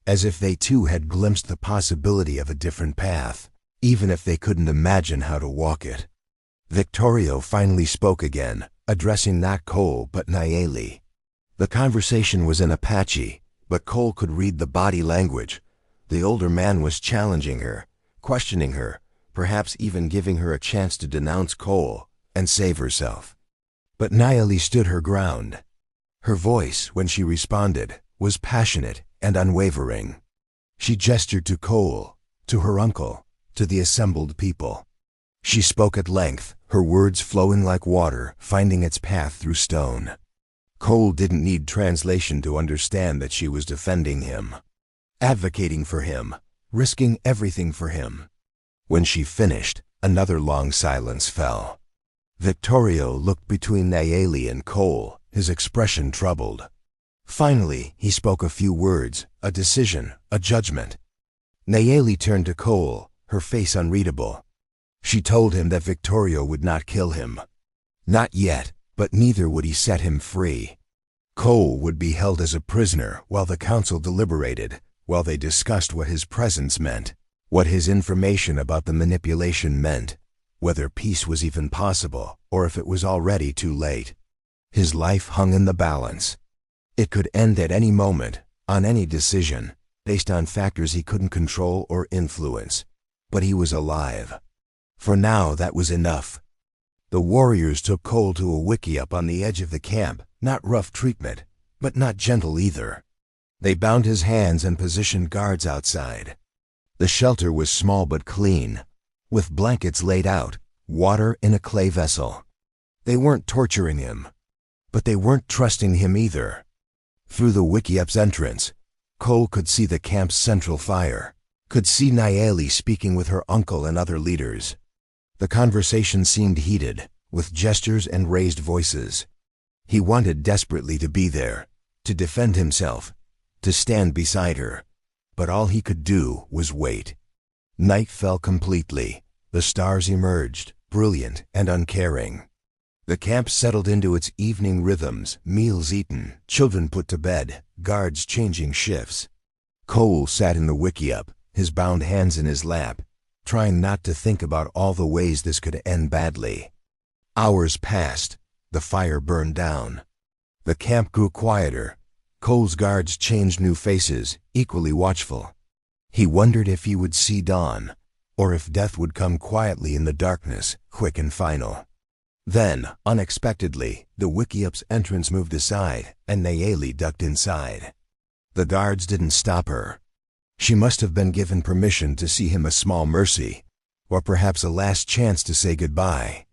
as if they too had glimpsed the possibility of a different path, even if they couldn't imagine how to walk it. Victorio finally spoke again, addressing not Cole but Nayeli. The conversation was in Apache, but Cole could read the body language. The older man was challenging her, questioning her, perhaps even giving her a chance to denounce Cole and save herself. But Nayeli stood her ground. Her voice, when she responded, was passionate and unwavering. She gestured to Cole, to her uncle, to the assembled people. She spoke at length, her words flowing like water, finding its path through stone. Cole didn't need translation to understand that she was defending him, advocating for him, risking everything for him. When she finished, another long silence fell. Victorio looked between Nayeli and Cole, his expression troubled. Finally, he spoke a few words, a decision, a judgment. Nayeli turned to Cole, her face unreadable. She told him that Victorio would not kill him. Not yet, but neither would he set him free. Cole would be held as a prisoner while the council deliberated, while they discussed what his presence meant, what his information about the manipulation meant, whether peace was even possible or if it was already too late. His life hung in the balance. It could end at any moment, on any decision, based on factors he couldn't control or influence. But he was alive. For now, that was enough. The warriors took Cole to a wickiup on the edge of the camp, not rough treatment, but not gentle either. They bound his hands and positioned guards outside. The shelter was small but clean, with blankets laid out, water in a clay vessel. They weren't torturing him, but they weren't trusting him either. Through the wikiup's entrance, Cole could see the camp's central fire, could see Nayeli speaking with her uncle and other leaders. The conversation seemed heated, with gestures and raised voices. He wanted desperately to be there, to defend himself, to stand beside her, but all he could do was wait. Night fell completely. The stars emerged, brilliant and uncaring. The camp settled into its evening rhythms, meals eaten, children put to bed, guards changing shifts. Cole sat in the wickiup, his bound hands in his lap, trying not to think about all the ways this could end badly. Hours passed. The fire burned down. The camp grew quieter. Cole's guards changed new faces, equally watchful. He wondered if he would see dawn, or if death would come quietly in the darkness, quick and final. Then, unexpectedly, the wickiup's entrance moved aside, and Nayeli ducked inside. The guards didn't stop her. She must have been given permission to see him a small mercy, or perhaps a last chance to say goodbye.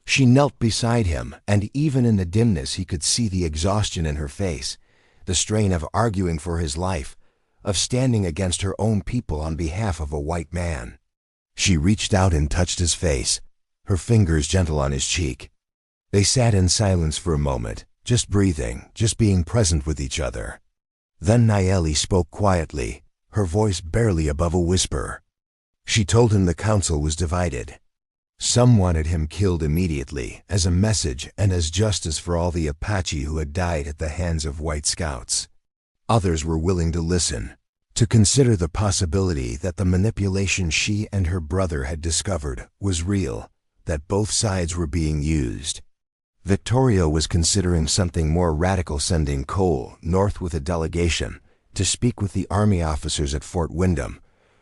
She knelt beside him, and even in the dimness he could see the exhaustion in her face, the strain of arguing for his life, of standing against her own people on behalf of a white man. She reached out and touched his face, her fingers gentle on his cheek. They sat in silence for a moment, just breathing, just being present with each other. Then Nayeli spoke quietly, her voice barely above a whisper. She told him the council was divided. Some wanted him killed immediately, as a message and as justice for all the Apache who had died at the hands of white scouts. Others were willing to listen, to consider the possibility that the manipulation she and her brother had discovered was real, that both sides were being used. Victoria was considering something more radical, sending Cole north with a delegation to speak with the army officers at Fort Windham,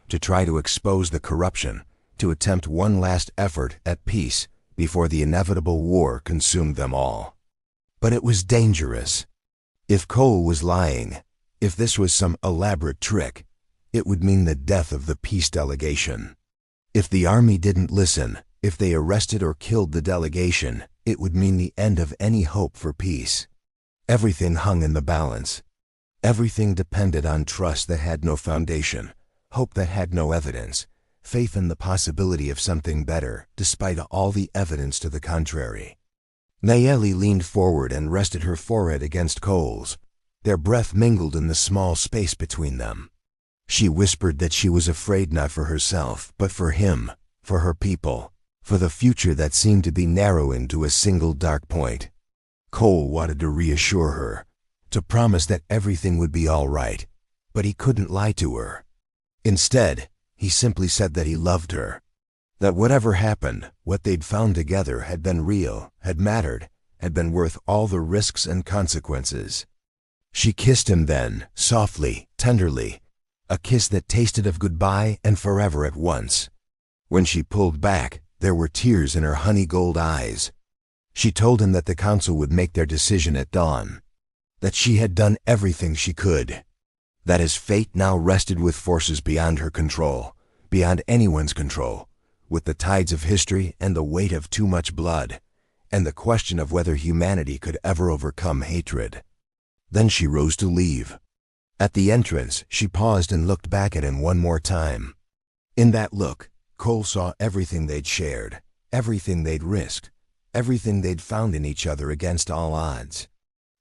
to try to expose the corruption, to attempt one last effort at peace before the inevitable war consumed them all. But it was dangerous. If Cole was lying, if this was some elaborate trick, it would mean the death of the peace delegation. If the army didn't listen, if they arrested or killed the delegation, it would mean the end of any hope for peace. Everything hung in the balance. Everything depended on trust that had no foundation, hope that had no evidence, faith in the possibility of something better, despite all the evidence to the contrary. Nayeli leaned forward and rested her forehead against Cole's. Their breath mingled in the small space between them. She whispered that she was afraid not for herself, but for him, for her people, for the future that seemed to be narrowing to a single dark point. Cole wanted to reassure her, to promise that everything would be all right, but he couldn't lie to her. Instead, he simply said that he loved her, that whatever happened, what they'd found together had been real, had mattered, had been worth all the risks and consequences. She kissed him then, softly, tenderly, a kiss that tasted of goodbye and forever at once. When she pulled back, there were tears in her honey gold eyes. She told him that the council would make their decision at dawn, that she had done everything she could, that his fate now rested with forces beyond her control, beyond anyone's control, with the tides of history and the weight of too much blood, and the question of whether humanity could ever overcome hatred. Then she rose to leave. At the entrance, she paused and looked back at him one more time. In that look, Cole saw everything they'd shared, everything they'd risked, everything they'd found in each other against all odds.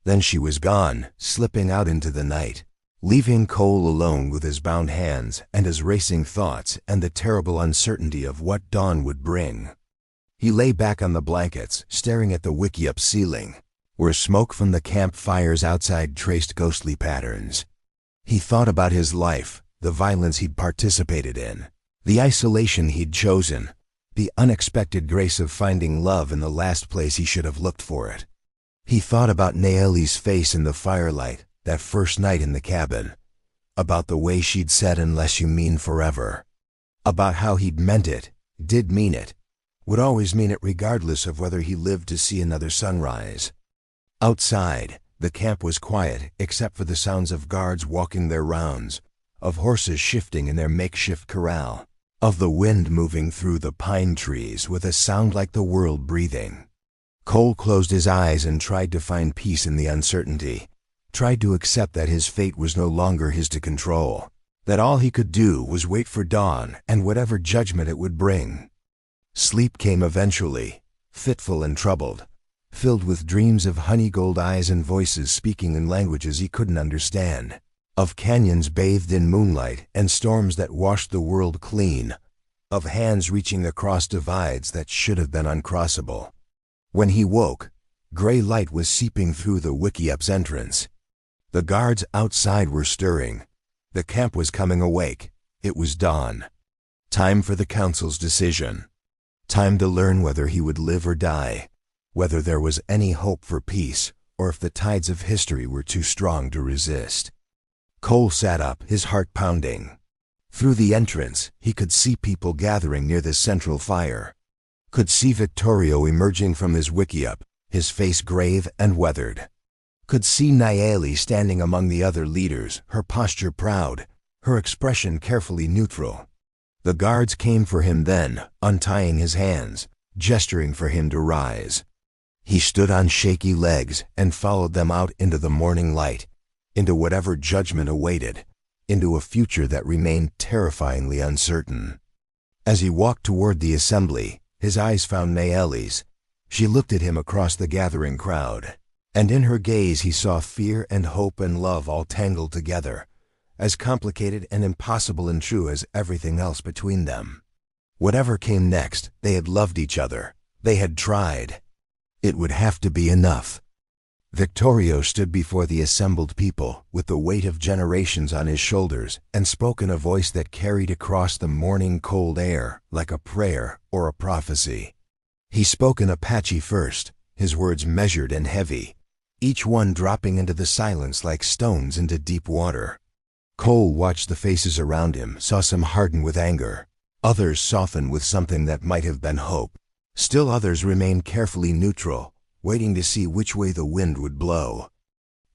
Then she was gone, slipping out into the night, leaving Cole alone with his bound hands and his racing thoughts and the terrible uncertainty of what dawn would bring. He lay back on the blankets, staring at the wickiup ceiling, where smoke from the campfires outside traced ghostly patterns. He thought about his life, the violence he'd participated in, the isolation he'd chosen, the unexpected grace of finding love in the last place he should have looked for it. He thought about Nayeli's face in the firelight, that first night in the cabin, about the way she'd said "unless you mean forever," about how he'd meant it, did mean it, would always mean it regardless of whether he lived to see another sunrise. Outside, the camp was quiet except for the sounds of guards walking their rounds, of horses shifting in their makeshift corral, of the wind moving through the pine trees with a sound like the world breathing. Cole closed his eyes and tried to find peace in the uncertainty, tried to accept that his fate was no longer his to control, that all he could do was wait for dawn and whatever judgment it would bring. Sleep came eventually, fitful and troubled, filled with dreams of honey-gold eyes and voices speaking in languages he couldn't understand, of canyons bathed in moonlight and storms that washed the world clean, of hands reaching across divides that should have been uncrossable. When he woke, gray light was seeping through the Wikiup's entrance. The guards outside were stirring. The camp was coming awake. It was dawn. Time for the council's decision. Time to learn whether he would live or die, whether there was any hope for peace, or if the tides of history were too strong to resist. Cole sat up, his heart pounding. Through the entrance, he could see people gathering near the central fire. Could see Victorio emerging from his Wikiup, his face grave and weathered. Could see Nayeli standing among the other leaders, her posture proud, her expression carefully neutral. The guards came for him then, untying his hands, gesturing for him to rise. He stood on shaky legs and followed them out into the morning light, into whatever judgment awaited, into a future that remained terrifyingly uncertain. As he walked toward the assembly, his eyes found Nayeli's. She looked at him across the gathering crowd, and in her gaze he saw fear and hope and love all tangled together, as complicated and impossible and true as everything else between them. Whatever came next, they had loved each other. They had tried. It would have to be enough. Victorio stood before the assembled people with the weight of generations on his shoulders and spoke in a voice that carried across the morning cold air like a prayer or a prophecy. He spoke in Apache first, his words measured and heavy, each one dropping into the silence like stones into deep water. Cole watched the faces around him, saw some harden with anger, others soften with something that might have been hope. Still others remained carefully neutral, waiting to see which way the wind would blow.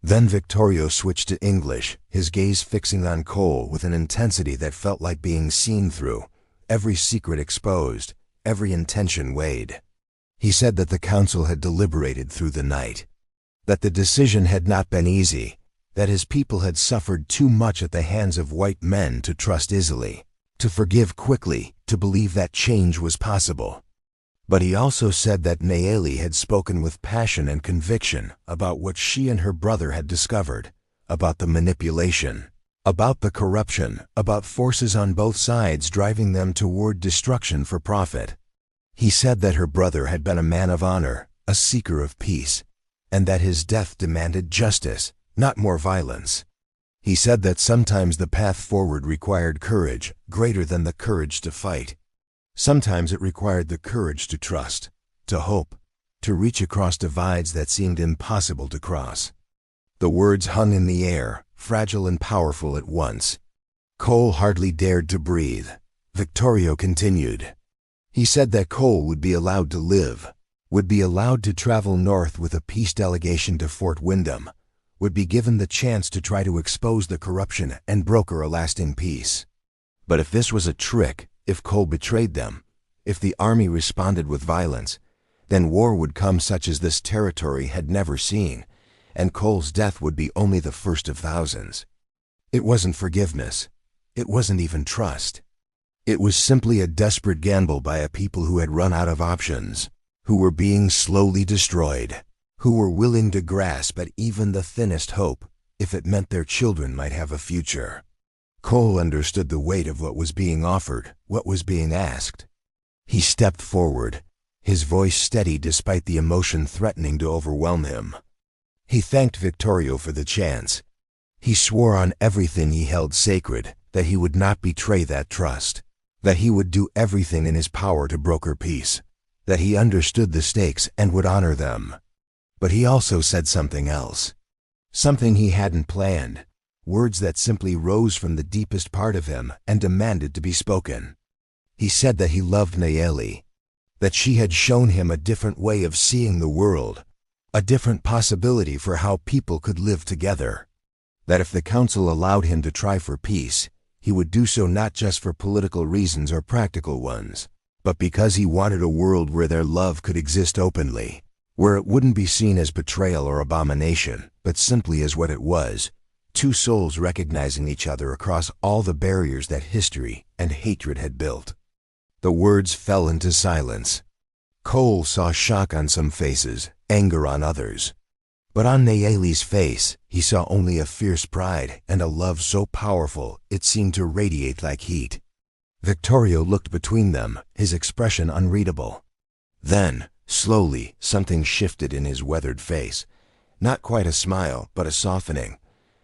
Then Victorio switched to English, his gaze fixing on Cole with an intensity that felt like being seen through, every secret exposed, every intention weighed. He said that the council had deliberated through the night, that the decision had not been easy, that his people had suffered too much at the hands of white men to trust easily, to forgive quickly, to believe that change was possible. But he also said that Nayeli had spoken with passion and conviction about what she and her brother had discovered, about the manipulation, about the corruption, about forces on both sides driving them toward destruction for profit. He said that her brother had been a man of honor, a seeker of peace, and that his death demanded justice, not more violence. He said that sometimes the path forward required courage greater than the courage to fight. Sometimes it required the courage to trust, to hope, to reach across divides that seemed impossible to cross. The words hung in the air, fragile and powerful at once. Cole hardly dared to breathe. Victorio continued. He said that Cole would be allowed to live, would be allowed to travel north with a peace delegation to Fort Windham, would be given the chance to try to expose the corruption and broker a lasting peace. But if this was a trick, if Cole betrayed them, if the army responded with violence, then war would come such as this territory had never seen, and Cole's death would be only the first of thousands. It wasn't forgiveness. It wasn't even trust. It was simply a desperate gamble by a people who had run out of options, who were being slowly destroyed, who were willing to grasp at even the thinnest hope if it meant their children might have a future. Cole understood the weight of what was being offered, what was being asked. He stepped forward, his voice steady despite the emotion threatening to overwhelm him. He thanked Victorio for the chance. He swore on everything he held sacred that he would not betray that trust, that he would do everything in his power to broker peace, that he understood the stakes and would honor them. But he also said something else, something he hadn't planned, words that simply rose from the deepest part of him and demanded to be spoken. He said that he loved Nayeli, that she had shown him a different way of seeing the world, a different possibility for how people could live together, that if the council allowed him to try for peace, he would do so not just for political reasons or practical ones, but because he wanted a world where their love could exist openly, where it wouldn't be seen as betrayal or abomination, but simply as what it was, two souls recognizing each other across all the barriers that history and hatred had built. The words fell into silence. Cole saw shock on some faces, anger on others. But on Nayeli's face, he saw only a fierce pride and a love so powerful it seemed to radiate like heat. Victorio looked between them, his expression unreadable. Then, slowly, something shifted in his weathered face. Not quite a smile, but a softening.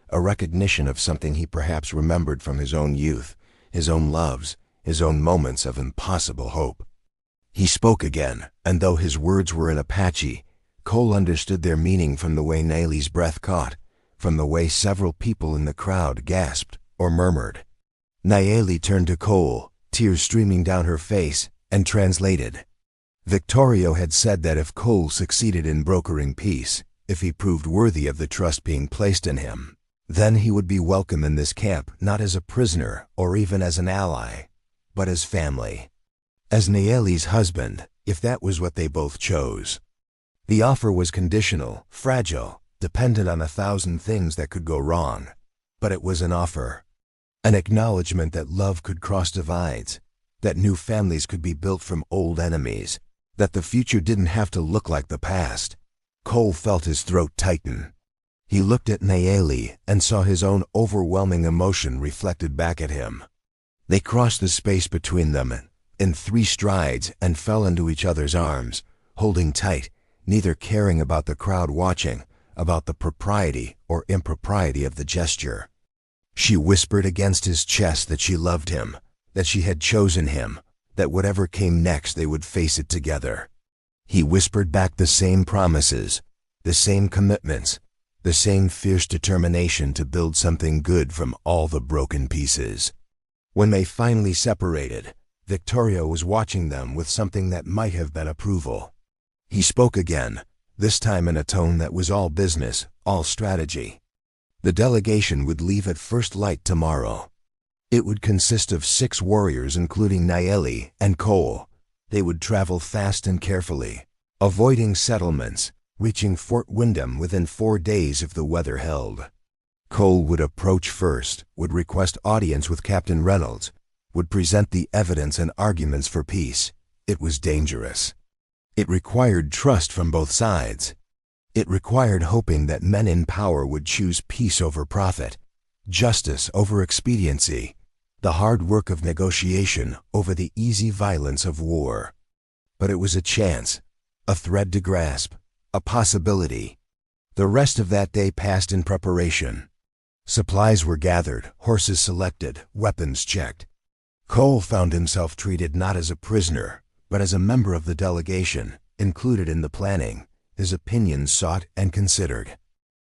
A recognition of something he perhaps remembered from his own youth, his own loves, his own moments of impossible hope. He spoke again, and though his words were in Apache, Cole understood their meaning from the way Nayeli's breath caught, from the way several people in the crowd gasped or murmured. Nayeli turned to Cole, tears streaming down her face, and translated. Victorio had said that if Cole succeeded in brokering peace, if he proved worthy of the trust being placed in him, then he would be welcome in this camp not as a prisoner or even as an ally, but as family. As Nayeli's husband, if that was what they both chose. The offer was conditional, fragile, dependent on 1,000 things that could go wrong. But it was an offer. An acknowledgement that love could cross divides, that new families could be built from old enemies, that the future didn't have to look like the past. Cole felt his throat tighten. He looked at Nayeli and saw his own overwhelming emotion reflected back at him. They crossed the space between them in 3 strides and fell into each other's arms, holding tight, neither caring about the crowd watching, about the propriety or impropriety of the gesture. She whispered against his chest that she loved him, that she had chosen him, that whatever came next they would face it together. He whispered back the same promises, the same commitments, the same fierce determination to build something good from all the broken pieces. When they finally separated, Victorio was watching them with something that might have been approval. He spoke again, this time in a tone that was all business, all strategy. The delegation would leave at first light tomorrow. It would consist of 6 warriors including Nayeli and Cole. They would travel fast and carefully, avoiding settlements, reaching Fort Windham within 4 days if the weather held. Cole would approach first, would request audience with Captain Reynolds, would present the evidence and arguments for peace. It was dangerous. It required trust from both sides. It required hoping that men in power would choose peace over profit, justice over expediency, the hard work of negotiation over the easy violence of war. But it was a chance, a thread to grasp, a possibility. The rest of that day passed in preparation. Supplies were gathered, horses selected, weapons checked. Cole found himself treated not as a prisoner, but as a member of the delegation, included in the planning, his opinions sought and considered.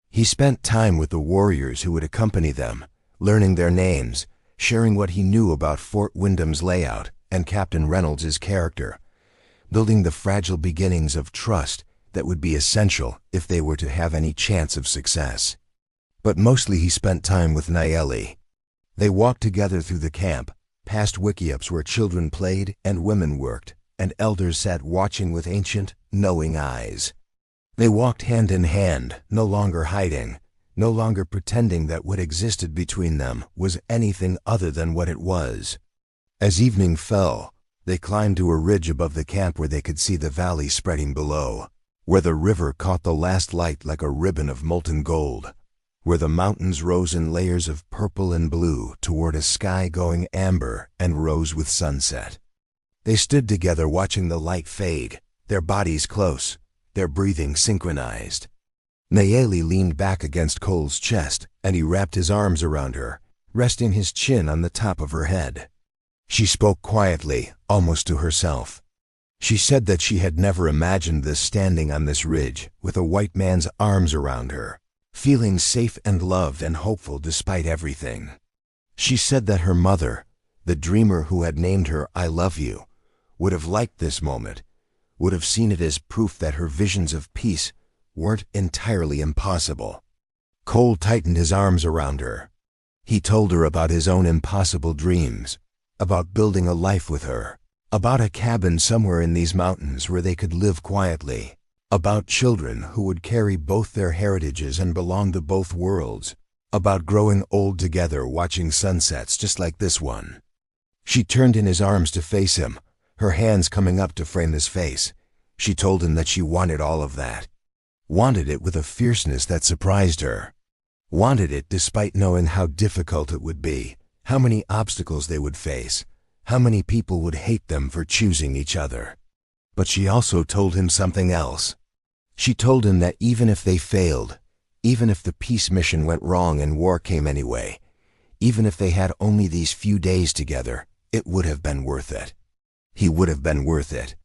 He spent time with the warriors who would accompany them, learning their names, sharing what he knew about Fort Windham's layout and Captain Reynolds' character, building the fragile beginnings of trust that would be essential if they were to have any chance of success. But mostly he spent time with Nayeli. They walked together through the camp, past wickiups where children played and women worked, and elders sat watching with ancient, knowing eyes. They walked hand in hand, no longer hiding, no longer pretending that what existed between them was anything other than what it was. As evening fell, they climbed to a ridge above the camp where they could see the valley spreading below, where the river caught the last light like a ribbon of molten gold, where the mountains rose in layers of purple and blue toward a sky going amber and rose with sunset. They stood together watching the light fade, their bodies close, their breathing synchronized. Nayeli leaned back against Cole's chest, and he wrapped his arms around her, resting his chin on the top of her head. She spoke quietly, almost to herself. She said that she had never imagined this standing on this ridge, with a white man's arms around her, feeling safe and loved and hopeful despite everything. She said that her mother, the dreamer who had named her I Love You, would have liked this moment, would have seen it as proof that her visions of peace weren't entirely impossible. Cole tightened his arms around her. He told her about his own impossible dreams, about building a life with her, about a cabin somewhere in these mountains where they could live quietly, about children who would carry both their heritages and belong to both worlds, about growing old together watching sunsets just like this one. She turned in his arms to face him, her hands coming up to frame his face. She told him that she wanted all of that. Wanted it with a fierceness that surprised her. Wanted it despite knowing how difficult it would be, how many obstacles they would face, how many people would hate them for choosing each other. But she also told him something else. She told him that even if they failed, even if the peace mission went wrong and war came anyway, even if they had only these few days together, it would have been worth it. He would have been worth it.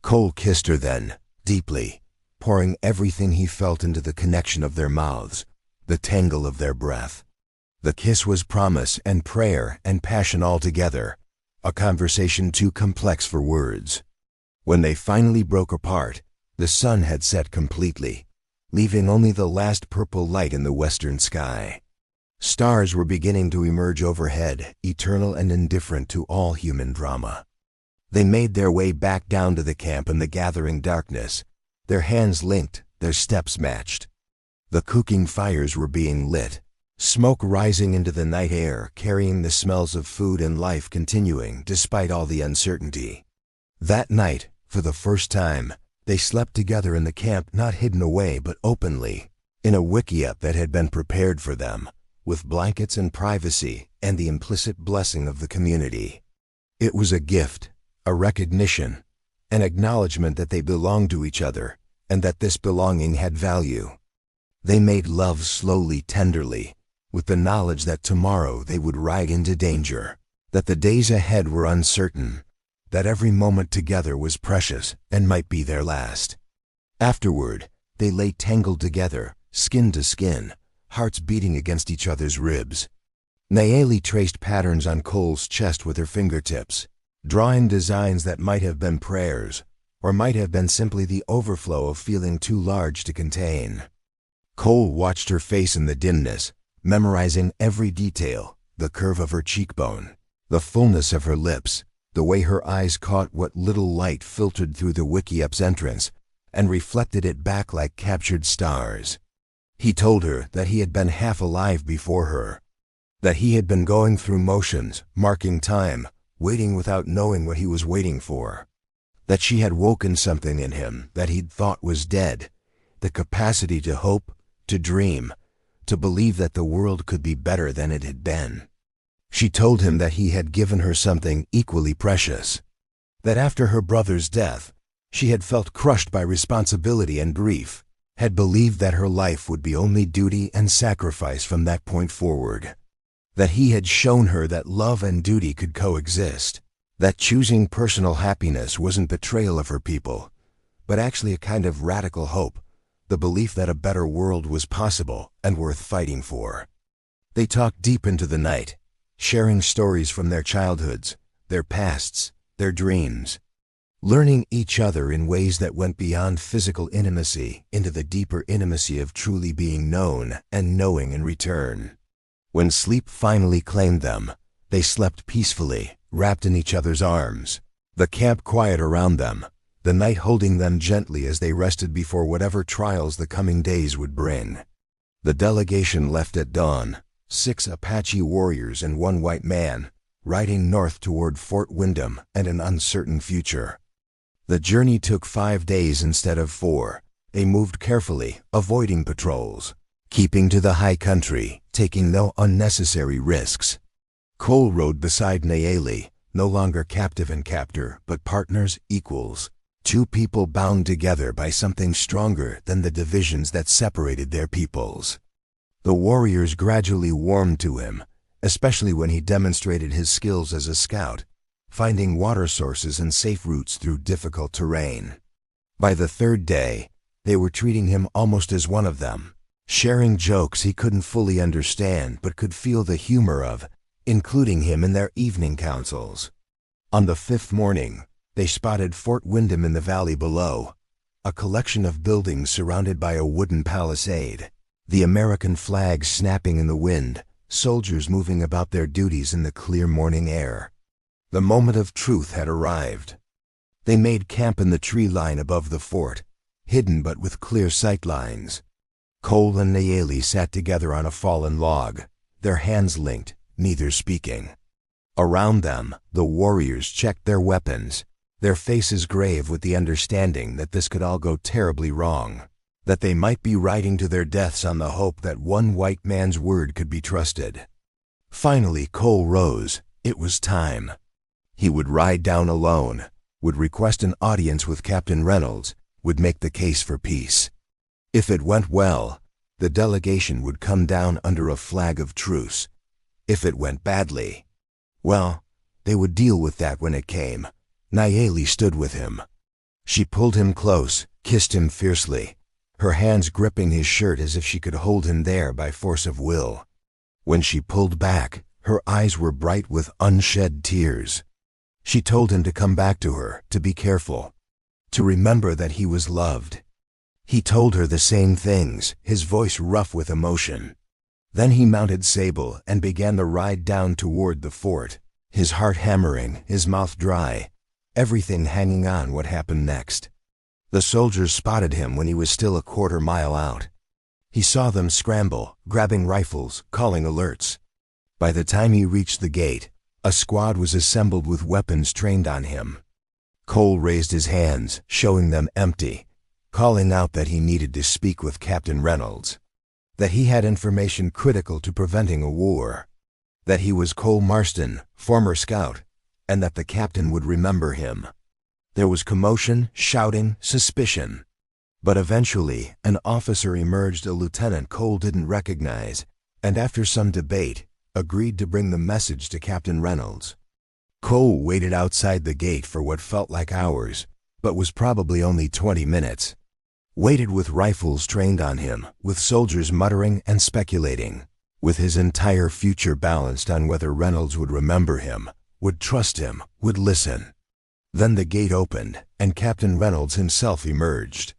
Cole kissed her then, deeply, pouring everything he felt into the connection of their mouths, the tangle of their breath. The kiss was promise and prayer and passion all together, a conversation too complex for words. When they finally broke apart, the sun had set completely, leaving only the last purple light in the western sky. Stars were beginning to emerge overhead, eternal and indifferent to all human drama. They made their way back down to the camp in the gathering darkness, their hands linked, their steps matched. The cooking fires were being lit, smoke rising into the night air, carrying the smells of food and life continuing despite all the uncertainty. That night, for the first time, they slept together in the camp, not hidden away but openly, in a wickiup that had been prepared for them, with blankets and privacy and the implicit blessing of the community. It was a gift, a recognition, an acknowledgement that they belonged to each other and that this belonging had value. They made love slowly, tenderly, with the knowledge that tomorrow they would ride into danger, that the days ahead were uncertain, that every moment together was precious and might be their last. Afterward, they lay tangled together, skin to skin, hearts beating against each other's ribs. Nayeli traced patterns on Cole's chest with her fingertips, drawing designs that might have been prayers, or might have been simply the overflow of feeling too large to contain. Cole watched her face in the dimness, memorizing every detail, the curve of her cheekbone, the fullness of her lips, the way her eyes caught what little light filtered through the wickiup's entrance and reflected it back like captured stars. He told her that he had been half alive before her, that he had been going through motions, marking time, waiting without knowing what he was waiting for, that she had woken something in him that he'd thought was dead, the capacity to hope, to dream, to believe that the world could be better than it had been. She told him that he had given her something equally precious, that after her brother's death, she had felt crushed by responsibility and grief, had believed that her life would be only duty and sacrifice from that point forward, that he had shown her that love and duty could coexist, that choosing personal happiness wasn't betrayal of her people, but actually a kind of radical hope, the belief that a better world was possible and worth fighting for. They talked deep into the night, sharing stories from their childhoods, their pasts, their dreams, learning each other in ways that went beyond physical intimacy into the deeper intimacy of truly being known and knowing in return. When sleep finally claimed them, they slept peacefully, wrapped in each other's arms, the camp quiet around them, the night holding them gently as they rested before whatever trials the coming days would bring. The delegation left at dawn, 6 Apache warriors and 1 white man, riding north toward Fort Windham and an uncertain future. The journey took 5 days instead of 4. They moved carefully, avoiding patrols, keeping to the high country, taking no unnecessary risks. Cole rode beside Nayeli, no longer captive and captor, but partners, equals, 2 people bound together by something stronger than the divisions that separated their peoples. The warriors gradually warmed to him, especially when he demonstrated his skills as a scout, finding water sources and safe routes through difficult terrain. By the 3rd day, they were treating him almost as one of them, sharing jokes he couldn't fully understand but could feel the humor of, including him in their evening councils. On the 5th morning, they spotted Fort Windham in the valley below, a collection of buildings surrounded by a wooden palisade, the American flag snapping in the wind, soldiers moving about their duties in the clear morning air. The moment of truth had arrived. They made camp in the tree line above the fort, hidden but with clear sight lines. Cole and Nayeli sat together on a fallen log, their hands linked, neither speaking. Around them, the warriors checked their weapons, their faces grave with the understanding that this could all go terribly wrong, that they might be riding to their deaths on the hope that one white man's word could be trusted. Finally, Cole rose. It was time. He would ride down alone, would request an audience with Captain Reynolds, would make the case for peace. If it went well, the delegation would come down under a flag of truce. If it went badly, well, they would deal with that when it came. Nayeli stood with him. She pulled him close, kissed him fiercely, her hands gripping his shirt as if she could hold him there by force of will. When she pulled back, her eyes were bright with unshed tears. She told him to come back to her, to be careful, to remember that he was loved. He told her the same things, his voice rough with emotion. Then he mounted Sable and began the ride down toward the fort, his heart hammering, his mouth dry, everything hanging on what happened next. The soldiers spotted him when he was still a quarter-mile out. He saw them scramble, grabbing rifles, calling alerts. By the time he reached the gate, a squad was assembled with weapons trained on him. Cole raised his hands, showing them empty, calling out that he needed to speak with Captain Reynolds, that he had information critical to preventing a war, that he was Cole Marston, former scout, and that the captain would remember him. There was commotion, shouting, suspicion. But eventually, an officer emerged a lieutenant Cole didn't recognize, and after some debate, agreed to bring the message to Captain Reynolds. Cole waited outside the gate for what felt like hours, but was probably only 20 minutes. Waited with rifles trained on him, with soldiers muttering and speculating, with his entire future balanced on whether Reynolds would remember him, would trust him, would listen. Then the gate opened, and Captain Reynolds himself emerged.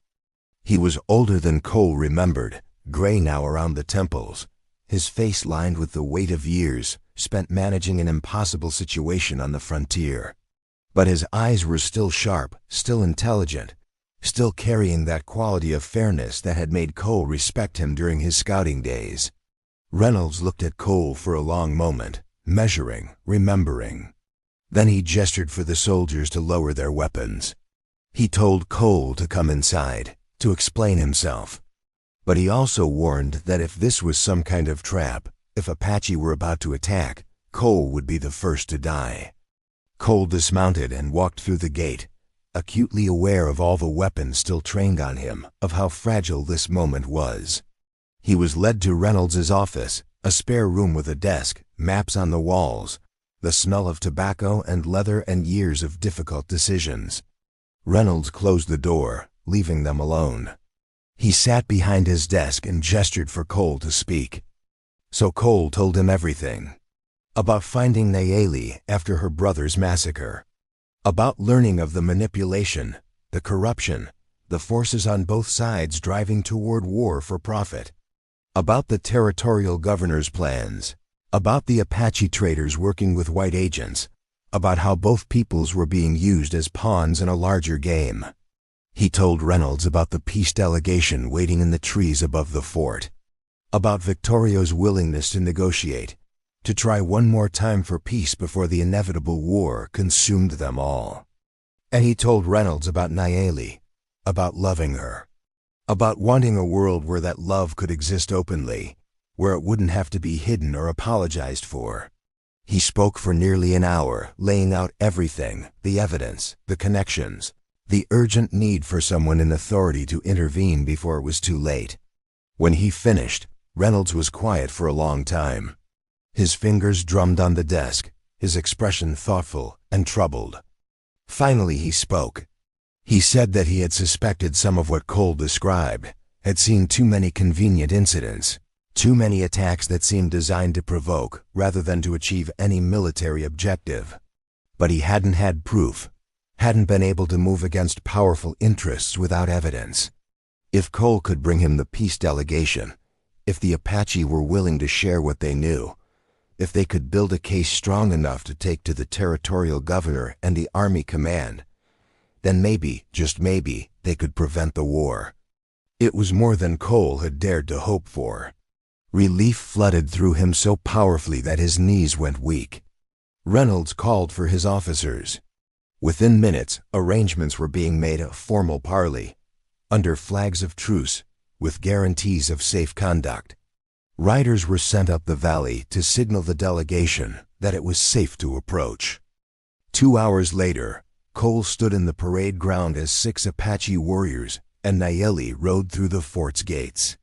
He was older than Cole remembered, gray now around the temples, his face lined with the weight of years spent managing an impossible situation on the frontier. But his eyes were still sharp, still intelligent, still carrying that quality of fairness that had made Cole respect him during his scouting days. Reynolds looked at Cole for a long moment, measuring, remembering. Then he gestured for the soldiers to lower their weapons. He told Cole to come inside, to explain himself. But he also warned that if this was some kind of trap, if Apache were about to attack, Cole would be the first to die. Cole dismounted and walked through the gate, acutely aware of all the weapons still trained on him, of how fragile this moment was. He was led to Reynolds's office, a spare room with a desk, maps on the walls, the smell of tobacco and leather and years of difficult decisions. Reynolds closed the door, leaving them alone. He sat behind his desk and gestured for Cole to speak. So Cole told him everything. About finding Nayeli after her brother's massacre. About learning of the manipulation, the corruption, the forces on both sides driving toward war for profit. About the territorial governor's plans. About the Apache traders working with white agents. About how both peoples were being used as pawns in a larger game. He told Reynolds about the peace delegation waiting in the trees above the fort. About Victorio's willingness to negotiate, to try one more time for peace before the inevitable war consumed them all. And he told Reynolds about Nayeli, about loving her, about wanting a world where that love could exist openly, where it wouldn't have to be hidden or apologized for. He spoke for nearly an hour, laying out everything, the evidence, the connections, the urgent need for someone in authority to intervene before it was too late. When he finished, Reynolds was quiet for a long time. His fingers drummed on the desk, his expression thoughtful and troubled. Finally he spoke. He said that he had suspected some of what Cole described, had seen too many convenient incidents, too many attacks that seemed designed to provoke rather than to achieve any military objective. But he hadn't had proof, hadn't been able to move against powerful interests without evidence. If Cole could bring him the peace delegation, if the Apache were willing to share what they knew, if they could build a case strong enough to take to the territorial governor and the army command, then maybe, just maybe, they could prevent the war. It was more than Cole had dared to hope for. Relief flooded through him so powerfully that his knees went weak. Reynolds called for his officers. Within minutes, arrangements were being made a formal parley, under flags of truce, with guarantees of safe conduct. Riders were sent up the valley to signal the delegation that it was safe to approach. 2 hours later, Cole stood in the parade ground as 6 Apache warriors and Nayeli rode through the fort's gates.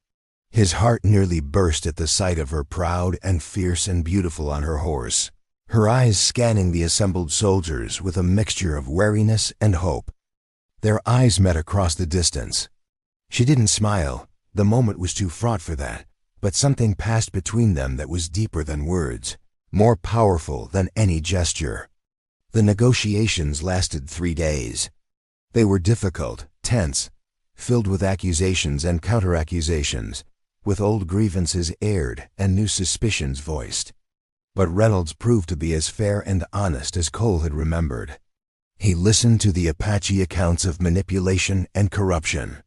His heart nearly burst at the sight of her, proud and fierce and beautiful on her horse, her eyes scanning the assembled soldiers with a mixture of wariness and hope. Their eyes met across the distance. She didn't smile, the moment was too fraught for that, but something passed between them that was deeper than words, more powerful than any gesture. The negotiations lasted 3 days. They were difficult, tense, filled with accusations and counter-accusations, with old grievances aired and new suspicions voiced. But Reynolds proved to be as fair and honest as Cole had remembered. He listened to the Apache accounts of manipulation and corruption.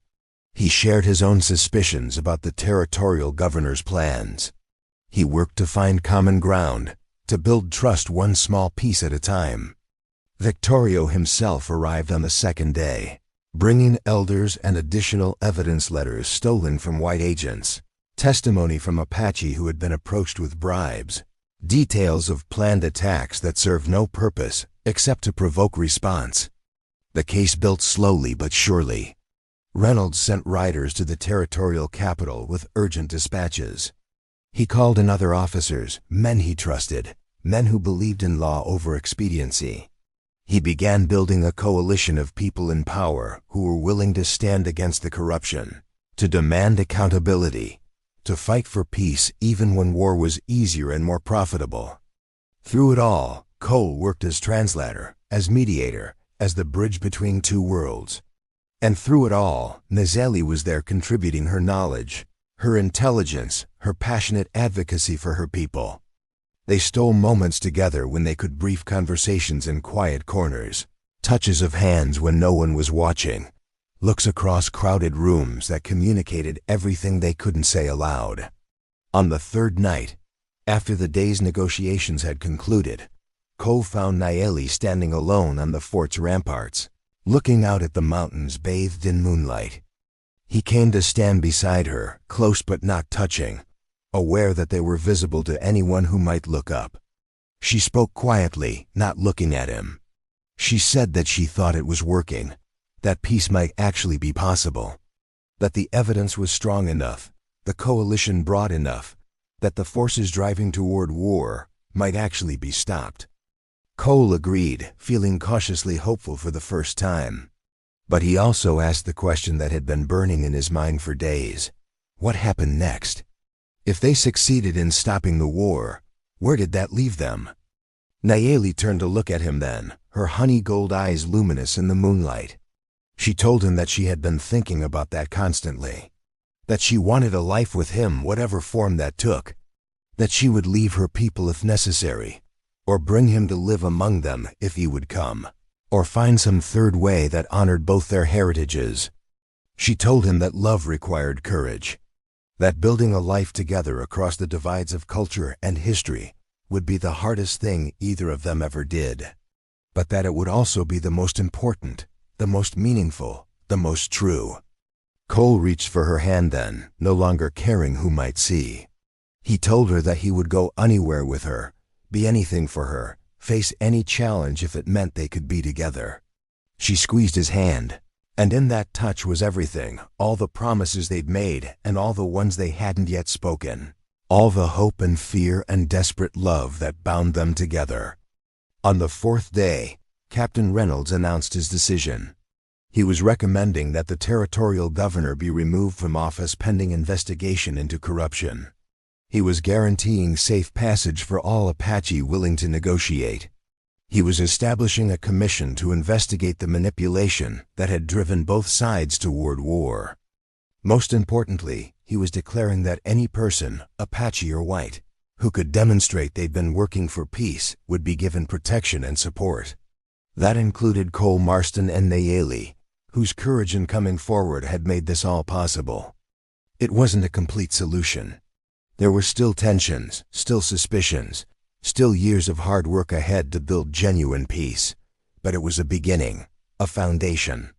He shared his own suspicions about the territorial governor's plans. He worked to find common ground, to build trust one small piece at a time. Victorio himself arrived on the 2nd day, bringing elders and additional evidence letters stolen from white agents, testimony from Apache who had been approached with bribes, details of planned attacks that served no purpose except to provoke response. The case built slowly but surely. Reynolds sent riders to the territorial capital with urgent dispatches. He called in other officers, men he trusted, men who believed in law over expediency. He began building a coalition of people in power who were willing to stand against the corruption, to demand accountability, to fight for peace even when war was easier and more profitable. Through it all, Cole worked as translator, as mediator, as the bridge between two worlds. And through it all, Nayeli was there contributing her knowledge, her intelligence, her passionate advocacy for her people. They stole moments together when they could brief conversations in quiet corners, touches of hands when no one was watching, looks across crowded rooms that communicated everything they couldn't say aloud. On the 3rd night, after the day's negotiations had concluded, Cole found Nayeli standing alone on the fort's ramparts, looking out at the mountains bathed in moonlight. He came to stand beside her, close but not touching, aware that they were visible to anyone who might look up. She spoke quietly, not looking at him. She said that she thought it was working, that peace might actually be possible, that the evidence was strong enough, the coalition broad enough, that the forces driving toward war might actually be stopped. Cole agreed, feeling cautiously hopeful for the first time. But he also asked the question that had been burning in his mind for days. What happened next? If they succeeded in stopping the war, where did that leave them? Nayeli turned to look at him then, her honey gold eyes luminous in the moonlight. She told him that she had been thinking about that constantly, that she wanted a life with him whatever form that took, that she would leave her people if necessary, or bring him to live among them if he would come, or find some third way that honored both their heritages. She told him that love required courage, that building a life together across the divides of culture and history would be the hardest thing either of them ever did, but that it would also be the most important, the most meaningful, the most true. Cole reached for her hand then, no longer caring who might see. He told her that he would go anywhere with her, be anything for her, face any challenge if it meant they could be together. She squeezed his hand, and in that touch was everything, all the promises they'd made and all the ones they hadn't yet spoken, all the hope and fear and desperate love that bound them together. On the 4th day, Captain Reynolds announced his decision. He was recommending that the territorial governor be removed from office pending investigation into corruption. He was guaranteeing safe passage for all Apache willing to negotiate. He was establishing a commission to investigate the manipulation that had driven both sides toward war. Most importantly, he was declaring that any person, Apache or white, who could demonstrate they'd been working for peace would be given protection and support. That included Cole Marston and Nayeli, whose courage in coming forward had made this all possible. It wasn't a complete solution. There were still tensions, still suspicions, still years of hard work ahead to build genuine peace. But it was a beginning, a foundation.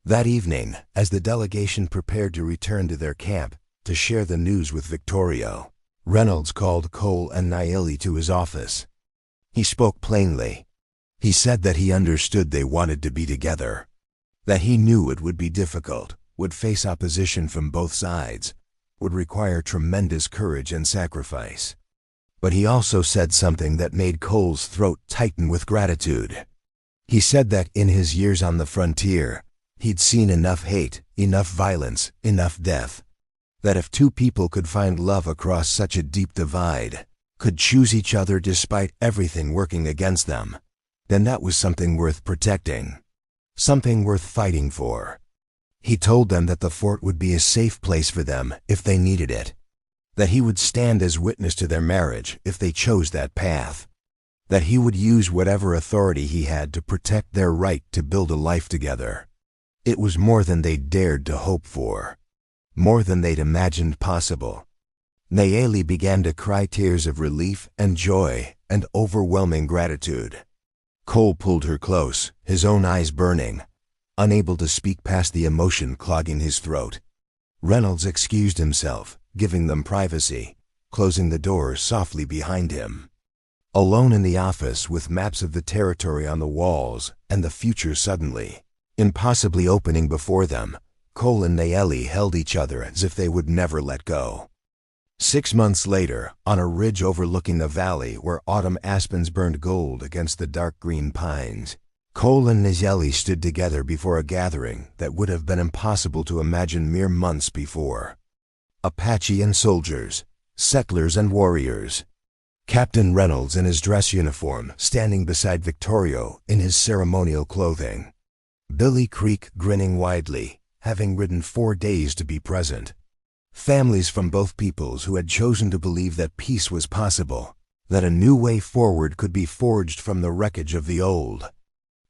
That evening, as the delegation prepared to return to their camp to share the news with Victorio, Reynolds called Cole and Naeli to his office. He spoke plainly. He said that he understood they wanted to be together, that he knew it would be difficult, would face opposition from both sides, would require tremendous courage and sacrifice. But he also said something that made Cole's throat tighten with gratitude. He said that in his years on the frontier, he'd seen enough hate, enough violence, enough death, that if two people could find love across such a deep divide, could choose each other despite everything working against them, then that was something worth protecting, something worth fighting for. He told them that the fort would be a safe place for them if they needed it, that he would stand as witness to their marriage if they chose that path, that he would use whatever authority he had to protect their right to build a life together. It was more than they'd dared to hope for, more than they'd imagined possible. Naeli began to cry tears of relief and joy and overwhelming gratitude. Cole pulled her close, his own eyes burning, unable to speak past the emotion clogging his throat. Reynolds excused himself, giving them privacy, closing the door softly behind him. Alone in the office with maps of the territory on the walls and the future suddenly, impossibly opening before them, Cole and Naeli held each other as if they would never let go. 6 months later, on a ridge overlooking the valley where autumn aspens burned gold against the dark green pines, Cole and Naeli stood together before a gathering that would have been impossible to imagine mere months before. Apache and soldiers, settlers and warriors. Captain Reynolds in his dress uniform standing beside Victorio in his ceremonial clothing. Billy Creek grinning widely, having ridden 4 days to be present. Families from both peoples who had chosen to believe that peace was possible, that a new way forward could be forged from the wreckage of the old.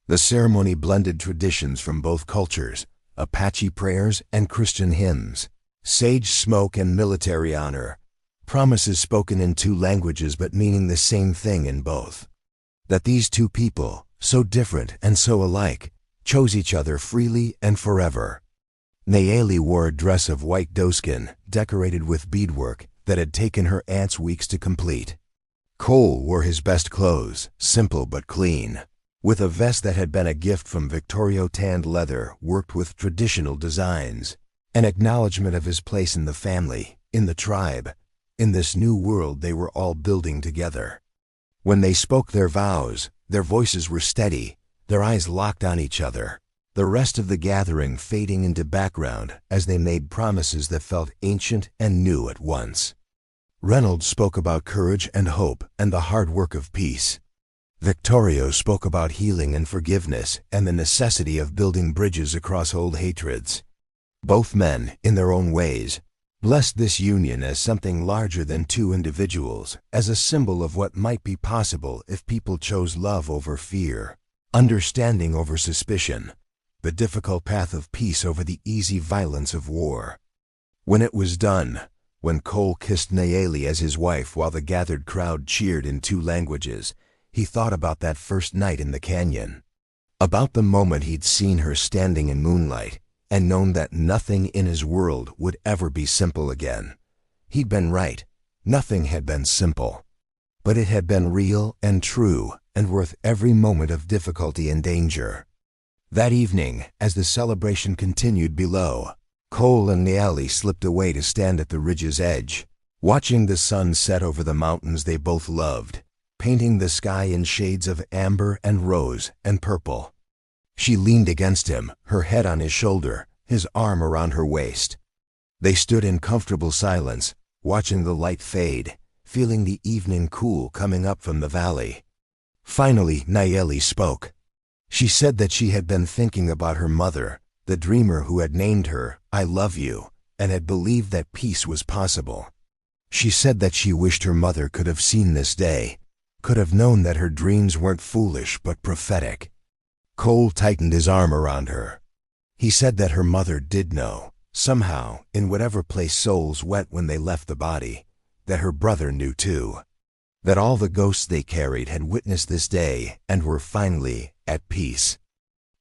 The ceremony blended traditions from both cultures, Apache prayers and Christian hymns, sage smoke and military honor, promises spoken in 2 languages but meaning the same thing in both. That these 2 people, so different and so alike, chose each other freely and forever. Naeli wore a dress of white doeskin decorated with beadwork that had taken her aunt's weeks to complete. Cole wore his best clothes, simple but clean, with a vest that had been a gift from Victorio tanned leather worked with traditional designs, an acknowledgement of his place in the family, in the tribe, in this new world they were all building together. When they spoke their vows, their voices were steady, their eyes locked on each other, the rest of the gathering fading into background as they made promises that felt ancient and new at once. Reynolds spoke about courage and hope and the hard work of peace. Victorio spoke about healing and forgiveness and the necessity of building bridges across old hatreds. Both men, in their own ways, blessed this union as something larger than 2 individuals, as a symbol of what might be possible if people chose love over fear, understanding over suspicion, the difficult path of peace over the easy violence of war. When it was done, when Cole kissed Naeli as his wife while the gathered crowd cheered in 2 languages, he thought about that first night in the canyon, about the moment he'd seen her standing in moonlight and known that nothing in his world would ever be simple again. He'd been right, nothing had been simple, but it had been real and true and worth every moment of difficulty and danger. That evening, as the celebration continued below, Cole and Naeli slipped away to stand at the ridge's edge, watching the sun set over the mountains they both loved, painting the sky in shades of amber and rose and purple. She leaned against him, her head on his shoulder, his arm around her waist. They stood in comfortable silence, watching the light fade, feeling the evening cool coming up from the valley. Finally, Naeli spoke. She said that she had been thinking about her mother, the dreamer who had named her, "I love you," and had believed that peace was possible. She said that she wished her mother could have seen this day, could have known that her dreams weren't foolish but prophetic. Cole tightened his arm around her. He said that her mother did know, somehow, in whatever place souls went when they left the body, that her brother knew too. That all the ghosts they carried had witnessed this day and were finally at peace.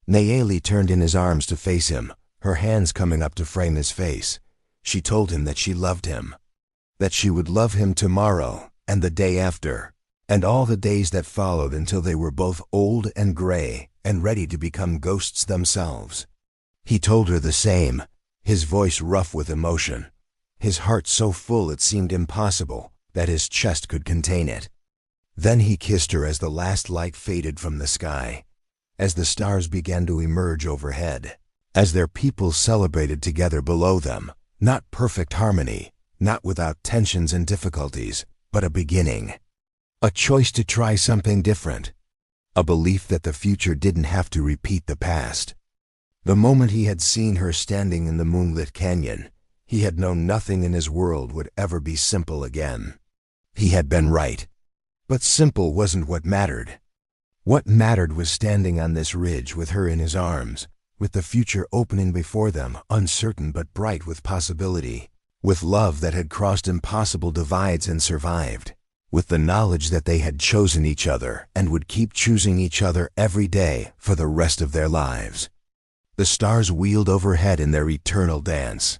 Nayeli turned in his arms to face him, her hands coming up to frame his face. She told him that she loved him, that she would love him tomorrow and the day after, and all the days that followed until they were both old and gray and ready to become ghosts themselves. He told her the same, his voice rough with emotion, his heart so full it seemed impossible that his chest could contain it. Then he kissed her as the last light faded from the sky, as the stars began to emerge overhead, as their people celebrated together below them, not perfect harmony, not without tensions and difficulties, but a beginning. A choice to try something different. A belief that the future didn't have to repeat the past. The moment he had seen her standing in the moonlit canyon, he had known nothing in his world would ever be simple again. He had been right. But simple wasn't what mattered. What mattered was standing on this ridge with her in his arms, with the future opening before them, uncertain but bright with possibility, with love that had crossed impossible divides and survived, with the knowledge that they had chosen each other and would keep choosing each other every day for the rest of their lives. The stars wheeled overhead in their eternal dance.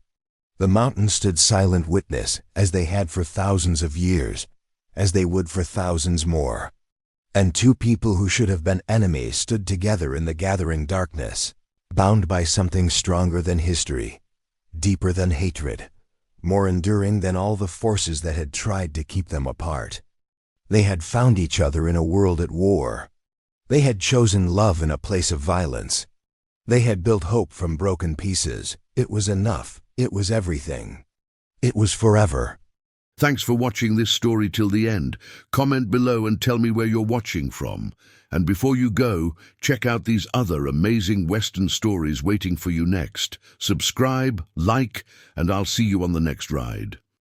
The mountains stood silent witness, as they had for thousands of years, as they would for thousands more. And two people who should have been enemies stood together in the gathering darkness, bound by something stronger than history, deeper than hatred, more enduring than all the forces that had tried to keep them apart. They had found each other in a world at war. They had chosen love in a place of violence. They had built hope from broken pieces. It was enough. It was everything. It was forever. Thanks for watching this story till the end. Comment below and tell me where you're watching from. And before you go, check out these other amazing Western stories waiting for you next. Subscribe, like, and I'll see you on the next ride.